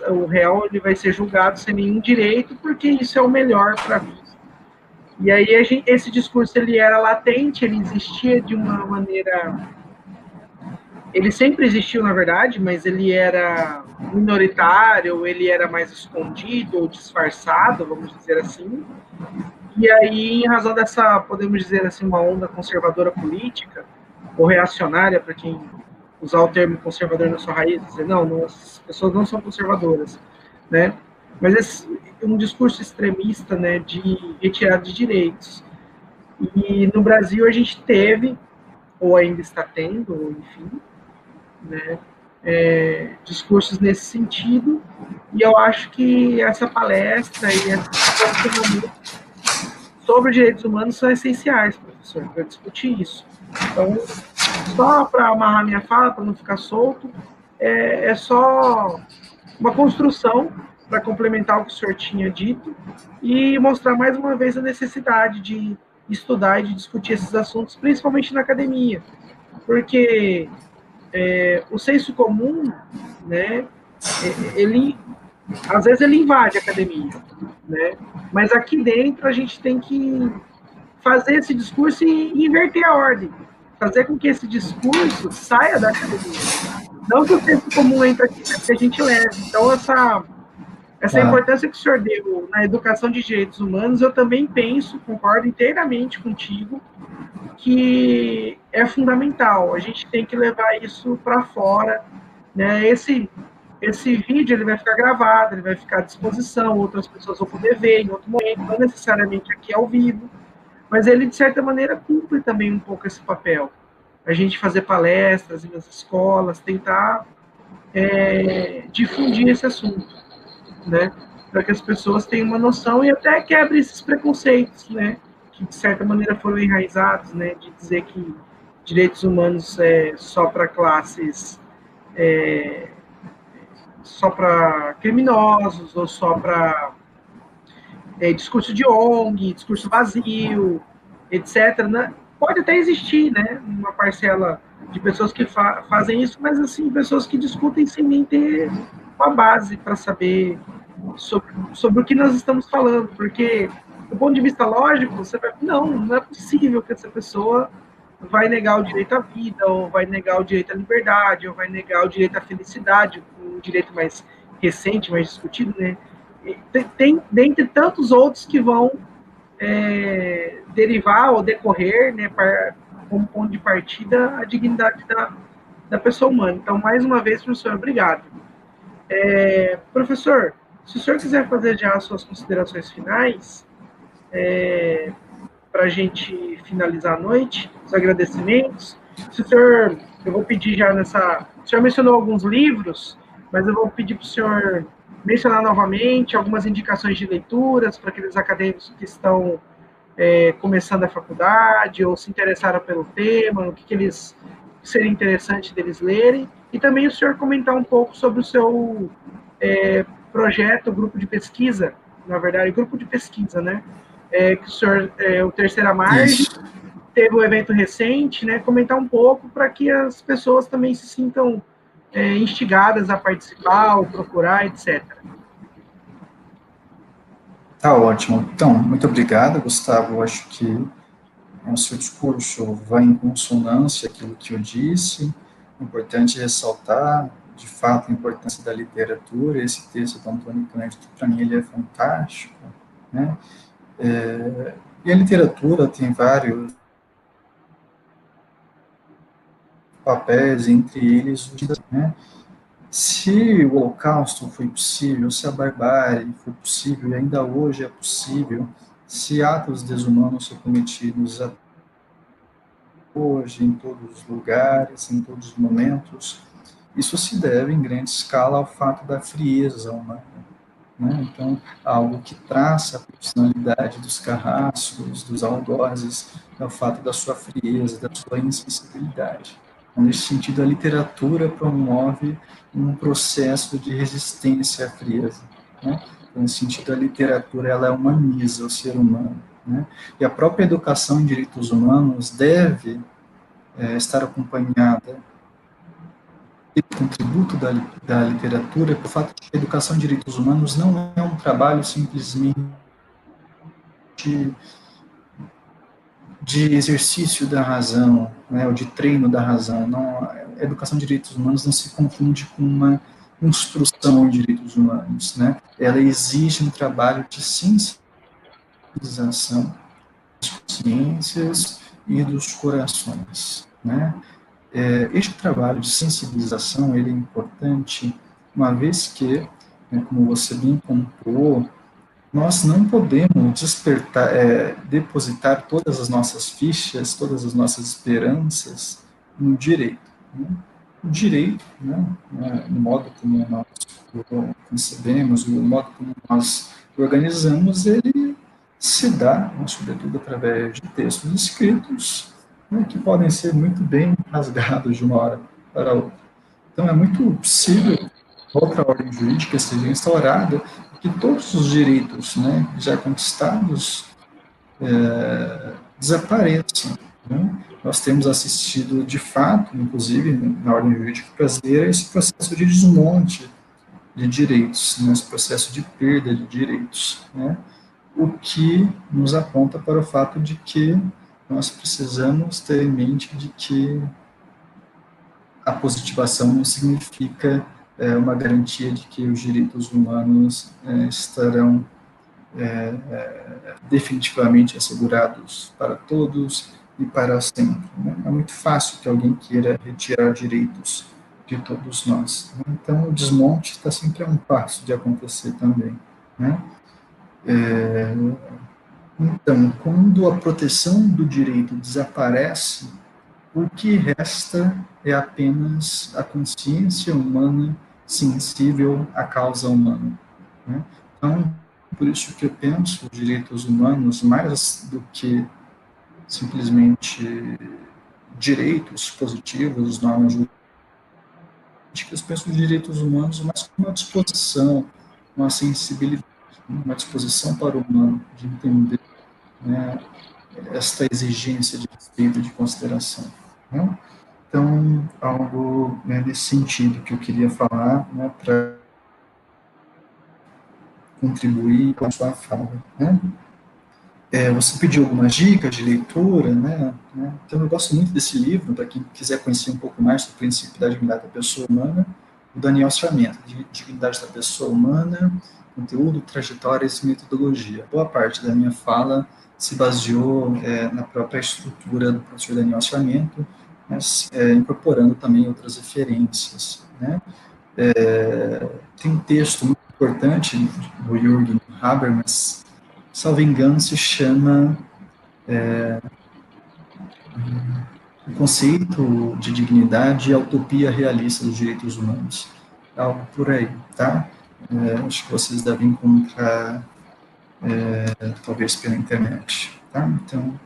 o réu ele vai ser julgado sem nenhum direito, porque isso é o melhor para a vítima. E aí esse discurso ele era latente, ele existia de uma maneira, ele sempre existiu na verdade, mas ele era minoritário, ele era mais escondido ou disfarçado, vamos dizer assim. E aí, em razão dessa, podemos dizer assim, uma onda conservadora política ou reacionária, para quem usar o termo conservador na sua raiz, dizer não, as pessoas não são conservadoras, né? Mas esse um discurso extremista, né, de retirada de direitos. E no Brasil a gente teve, ou ainda está tendo, enfim, né, discursos nesse sentido, e eu acho que essa palestra e esse sobre os direitos humanos são essenciais, professor, para discutir isso. Então, só para amarrar minha fala, para não ficar solto, é só uma construção para complementar o que o senhor tinha dito e mostrar mais uma vez a necessidade de estudar e de discutir esses assuntos, principalmente na academia, porque o senso comum, né, ele às vezes ele invade a academia, né, mas aqui dentro a gente tem que fazer esse discurso e inverter a ordem, fazer com que esse discurso saia da academia. Não que o senso comum entre aqui, mas que a gente leve. Então, essa importância que o senhor deu na educação de direitos humanos, eu também penso, concordo inteiramente contigo, que é fundamental. A gente tem que levar isso para fora, né? Esse vídeo ele vai ficar gravado, ele vai ficar à disposição, outras pessoas vão poder ver em outro momento, não necessariamente aqui ao vivo, mas ele, de certa maneira, cumpre também um pouco esse papel. A gente fazer palestras nas escolas, tentar difundir esse assunto, né? Para que as pessoas tenham uma noção e até quebre esses preconceitos, né? Que, de certa maneira, foram enraizados, né? De dizer que direitos humanos é só para classes, só para criminosos, ou só para discurso de ONG, discurso vazio, etc. Né? Pode até existir, né, uma parcela de pessoas que fazem isso, mas assim, pessoas que discutem sem nem ter uma base para saber sobre o que nós estamos falando, porque do ponto de vista lógico, você vai, não é possível que essa pessoa vai negar o direito à vida, ou vai negar o direito à liberdade, ou vai negar o direito à felicidade, um direito mais recente, mais discutido, né? Tem dentre tantos outros que vão derivar ou decorrer, né, como ponto de partida, a dignidade da pessoa humana. Então, mais uma vez, professor, obrigado. Professor, se o senhor quiser fazer já as suas considerações finais, para a gente finalizar a noite, os agradecimentos. Se o senhor, eu vou pedir já nessa. O senhor mencionou alguns livros, mas eu vou pedir para o senhor mencionar novamente algumas indicações de leituras para aqueles acadêmicos que estão começando a faculdade ou se interessaram pelo tema, o que eles seria interessante deles lerem, e também o senhor comentar um pouco sobre o seu projeto, grupo de pesquisa, na verdade, grupo de pesquisa, né? Que o senhor, o Terceira Margem, Isso. teve um evento recente, né? Comentar um pouco para que as pessoas também se sintam instigadas a participar, ou procurar, etc. Tá ótimo. Então, muito obrigado, Gustavo. Eu acho que o seu discurso vai em consonância com aquilo que eu disse. É importante ressaltar, de fato, a importância da literatura. Esse texto do Antônio Cândido, para mim, ele é fantástico, né? E a literatura tem vários papéis, entre eles, né? Se o Holocausto foi possível, se a barbárie foi possível, e ainda hoje é possível, se atos desumanos são cometidos hoje, em todos os lugares, em todos os momentos, isso se deve, em grande escala, ao fato da frieza humana. Né? Então, algo que traça a personalidade dos carrascos, dos algozes, é o fato da sua frieza, da sua insensibilidade. Então, nesse sentido, a literatura promove um processo de resistência à frieza. Né? Então, nesse sentido, a literatura ela humaniza o ser humano. Né? E a própria educação em direitos humanos deve estar acompanhada do contributo da literatura, pelo fato de que a educação em direitos humanos não é um trabalho simplesmente de exercício da razão, né, ou de treino da razão. Não, a educação em direitos humanos não se confunde com uma instrução em direitos humanos. Né? Ela exige um trabalho de sensibilização das consciências e dos corações. Né? Este trabalho de sensibilização ele é importante, uma vez que, né, como você bem pontuou, nós não podemos depositar todas as nossas fichas, todas as nossas esperanças no direito. Né? O direito, né, no modo como nós o concebemos, o modo como nós o organizamos, ele se dá, né, sobretudo através de textos escritos, né, que podem ser muito bem rasgados de uma hora para outra. Então, é muito possível outra ordem jurídica seja instaurada, que todos os direitos, né, já conquistados desapareçam. Né? Nós temos assistido, de fato, inclusive, na ordem jurídica brasileira, esse processo de desmonte de direitos, né, esse processo de perda de direitos, né? O que nos aponta para o fato de que nós precisamos ter em mente de que a positivação não significa uma garantia de que os direitos humanos estarão definitivamente assegurados para todos e para sempre. Né? É muito fácil que alguém queira retirar direitos de todos nós. Né? Então, o desmonte está sempre a um passo de acontecer também. Né? Então, quando a proteção do direito desaparece, o que resta é apenas a consciência humana sensível à causa humana, né? Então, por isso que eu penso os direitos humanos mais do que simplesmente direitos positivos, normas jurídicas, penso os direitos humanos mais como uma disposição, uma sensibilidade, uma disposição para o humano de entender, né, esta exigência de respeito e de consideração, né? Então, algo, né, nesse sentido que eu queria falar, né, para contribuir com a sua fala, né? Você pediu algumas dicas de leitura, né? Então, eu gosto muito desse livro, para quem quiser conhecer um pouco mais do princípio da dignidade da pessoa humana, o Daniel Sarmento, Dignidade da Pessoa Humana, Conteúdo, Trajetórias e Metodologia. Boa parte da minha fala se baseou na própria estrutura do professor Daniel Sarmento, mas incorporando também outras referências, né? Tem um texto muito importante do Jürgen Habermas, salvo engano, se chama O Conceito de Dignidade e a Utopia Realista dos Direitos Humanos. Algo por aí, tá? Acho que vocês devem encontrar, talvez pela internet, tá? Então,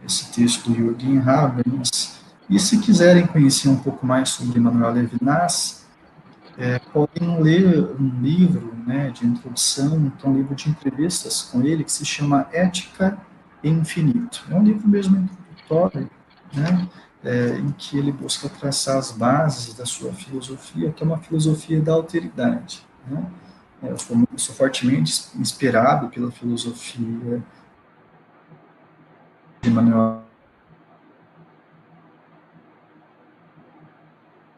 esse texto do Jürgen Habermas. E se quiserem conhecer um pouco mais sobre Manuel Levinas, podem ler um livro, né, de introdução, que é um livro de entrevistas com ele, que se chama Ética e Infinito. É um livro mesmo introdutório, né, em que ele busca traçar as bases da sua filosofia, que é uma filosofia da alteridade, né? Eu sou fortemente inspirado pela filosofia de Manuel,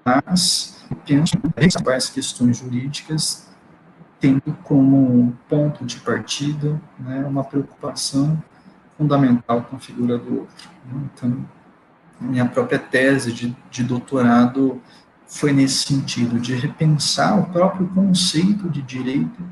mas penso em principais questões jurídicas tendo como ponto de partida, né, uma preocupação fundamental com a figura do outro, né? Então, minha própria tese de doutorado foi nesse sentido, de repensar o próprio conceito de direito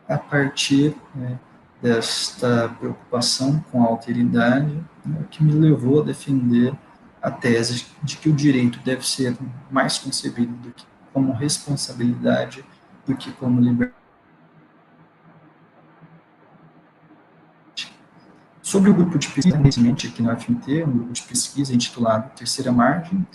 a partir, né, desta preocupação com a alteridade, né, que me levou a defender a tese de que o direito deve ser mais concebido do que como responsabilidade do que como liberdade. Sobre o grupo de pesquisa, recentemente aqui na UFMT, um grupo de pesquisa intitulado Terceira Margem,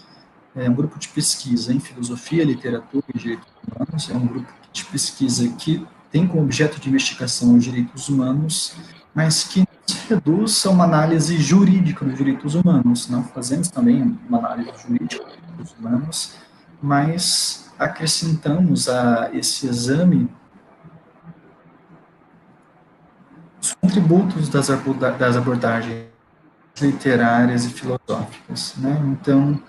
é um grupo de pesquisa em filosofia, literatura e direitos humanos, é um grupo de pesquisa que tem como objeto de investigação os direitos humanos, mas que se reduz a uma análise jurídica dos direitos humanos. Não fazemos também uma análise jurídica dos direitos humanos, mas acrescentamos a esse exame os contributos das abordagens literárias e filosóficas, né? Então,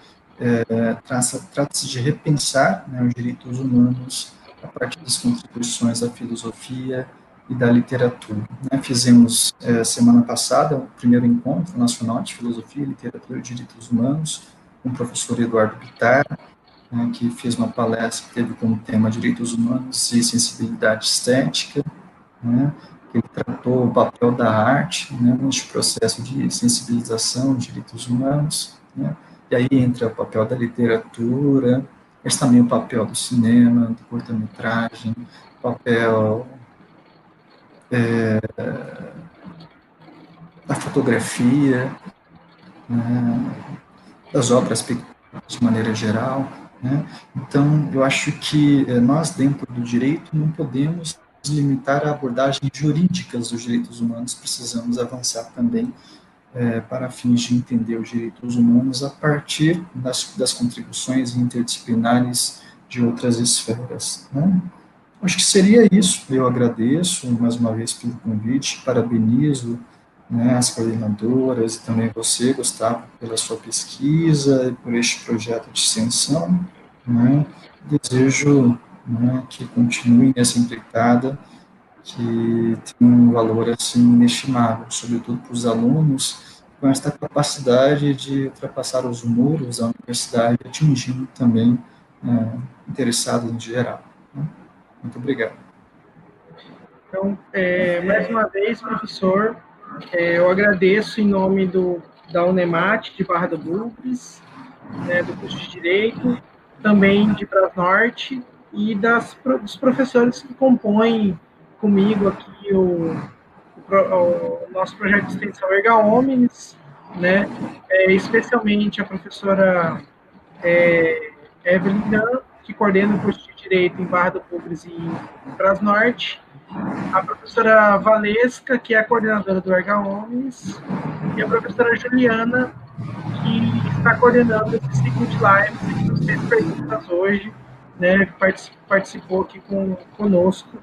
trata-se de repensar, né, os direitos humanos a partir das contribuições da filosofia e da literatura, né? Fizemos, semana passada, o primeiro encontro nacional de filosofia, literatura e direitos humanos, com o professor Eduardo Bittar, né, que fez uma palestra que teve como tema direitos humanos e sensibilidade estética, né, que ele tratou o papel da arte, né, neste processo de sensibilização de direitos humanos, né, e aí entra o papel da literatura, mas também o papel do cinema, do curta-metragem, o papel da fotografia, né, das obras pictóricas de maneira geral, né. Então, eu acho que nós, dentro do direito, não podemos limitar a abordagens jurídicas dos direitos humanos, precisamos avançar também para fins de entender os direitos humanos a partir das contribuições interdisciplinares de outras esferas, né? Acho que seria isso. Eu agradeço mais uma vez pelo convite, parabenizo, né, as coordenadoras e também você, Gustavo, pela sua pesquisa e por este projeto de extensão, né. Desejo, né, que continue nessa empreitada, que tem um valor assim inestimável, sobretudo para os alunos, com esta capacidade de ultrapassar os muros da universidade, atingindo também interessados em geral, né. Muito obrigado. Então, mais uma vez, professor, Eu agradeço em nome da Unemat, de Barra do Bugres, né, do curso de Direito, também de Brasnorte, e dos professores que compõem comigo aqui o nosso projeto de extensão Erga Omnes, né, especialmente a professora Evelyn Dan, que coordena o curso de Direito em Barra do Bugres e em Brasnorte, a professora Valesca, que é a coordenadora do Erga Omnes, e a professora Juliana, que está coordenando esse ciclo de lives e que nos fez perguntas hoje, né, participou aqui conosco.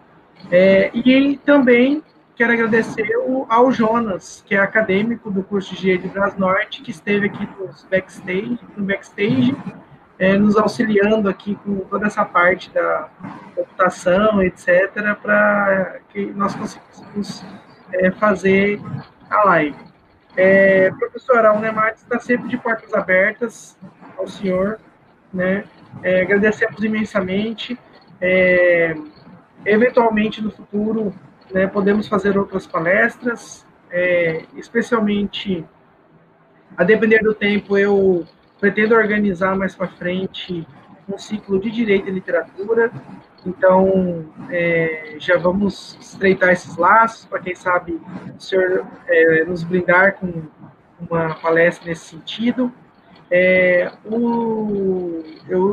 E também quero agradecer ao Jonas, que é acadêmico do curso de Direito de Brasnorte, que esteve aqui no backstage, nos auxiliando aqui com toda essa parte da computação, etc., para que nós conseguíssemos fazer a live. Professora, a Unemat está sempre de portas abertas ao senhor, né? Agradecemos imensamente. Eventualmente, no futuro, né, podemos fazer outras palestras, especialmente, a depender do tempo, eu pretendo organizar mais para frente um ciclo de Direito e Literatura, então já vamos estreitar esses laços, para quem sabe o senhor nos brindar com uma palestra nesse sentido.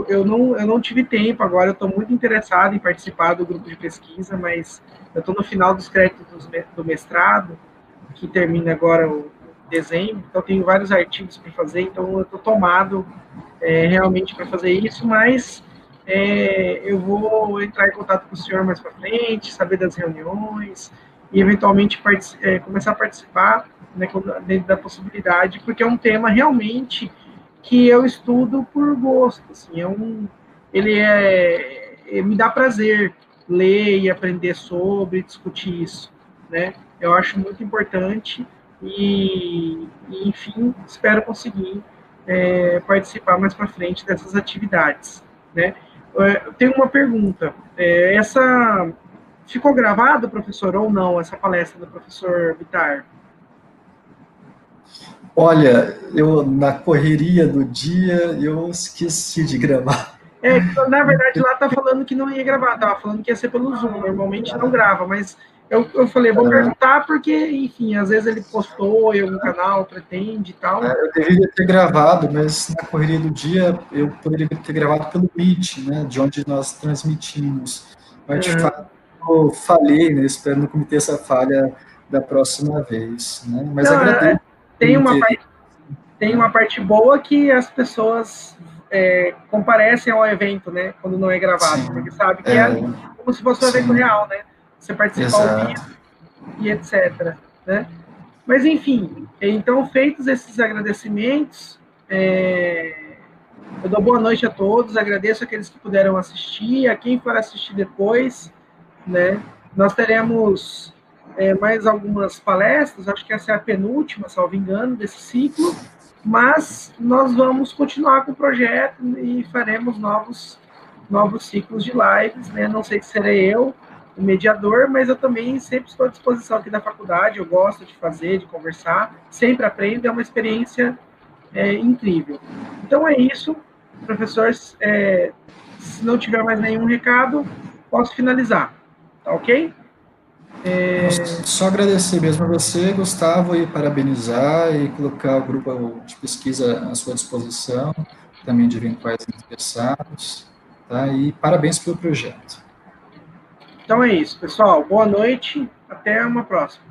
Eu não tive tempo agora, eu estou muito interessado em participar do grupo de pesquisa, mas eu estou no final dos créditos do mestrado, que termina agora em dezembro, então tenho vários artigos para fazer, então eu estou tomado realmente para fazer isso, mas eu vou entrar em contato com o senhor mais para frente, saber das reuniões e eventualmente começar a participar, né, dentro da possibilidade, porque é um tema realmente que eu estudo por gosto, assim, me dá prazer ler e aprender sobre, discutir isso, né? Eu acho muito importante enfim, espero conseguir participar mais para frente dessas atividades, né? Eu tenho uma pergunta. Essa ficou gravada, professor, ou não, essa palestra do professor Vitar? Olha, eu na correria do dia, eu esqueci de gravar. Na verdade, lá tá falando que não ia gravar, tava falando que ia ser pelo Zoom, normalmente não grava, mas eu falei, vou perguntar porque, enfim, às vezes ele postou em algum canal, pretende e tal. Eu deveria ter gravado, mas na correria do dia eu poderia ter gravado pelo Meet, né, de onde nós transmitimos. Mas, de fato, eu falhei, né, espero não cometer essa falha da próxima vez. Né? Mas Não, agradeço o interesse. Tem uma parte boa que as pessoas comparecem ao evento, né, quando não é gravado, sim, porque sabe que é como se fosse um evento real, né? Você participa ao vivo e etc. Né? Mas, enfim, então, feitos esses agradecimentos, eu dou boa noite a todos, agradeço aqueles que puderam assistir, a quem for assistir depois, né? Nós teremos mais algumas palestras, acho que essa é a penúltima, salvo engano, desse ciclo, mas nós vamos continuar com o projeto e faremos novos ciclos de lives, né? Não sei se serei eu o mediador, mas eu também sempre estou à disposição aqui da faculdade, eu gosto de fazer, de conversar, sempre aprendo, é uma experiência incrível. Então é isso, professores, se não tiver mais nenhum recado, posso finalizar, tá ok? Só agradecer mesmo a você, Gustavo, e parabenizar e colocar o grupo de pesquisa à sua disposição, também de eventuais interessados, tá? E parabéns pelo projeto. Então é isso, pessoal. Boa noite, até uma próxima.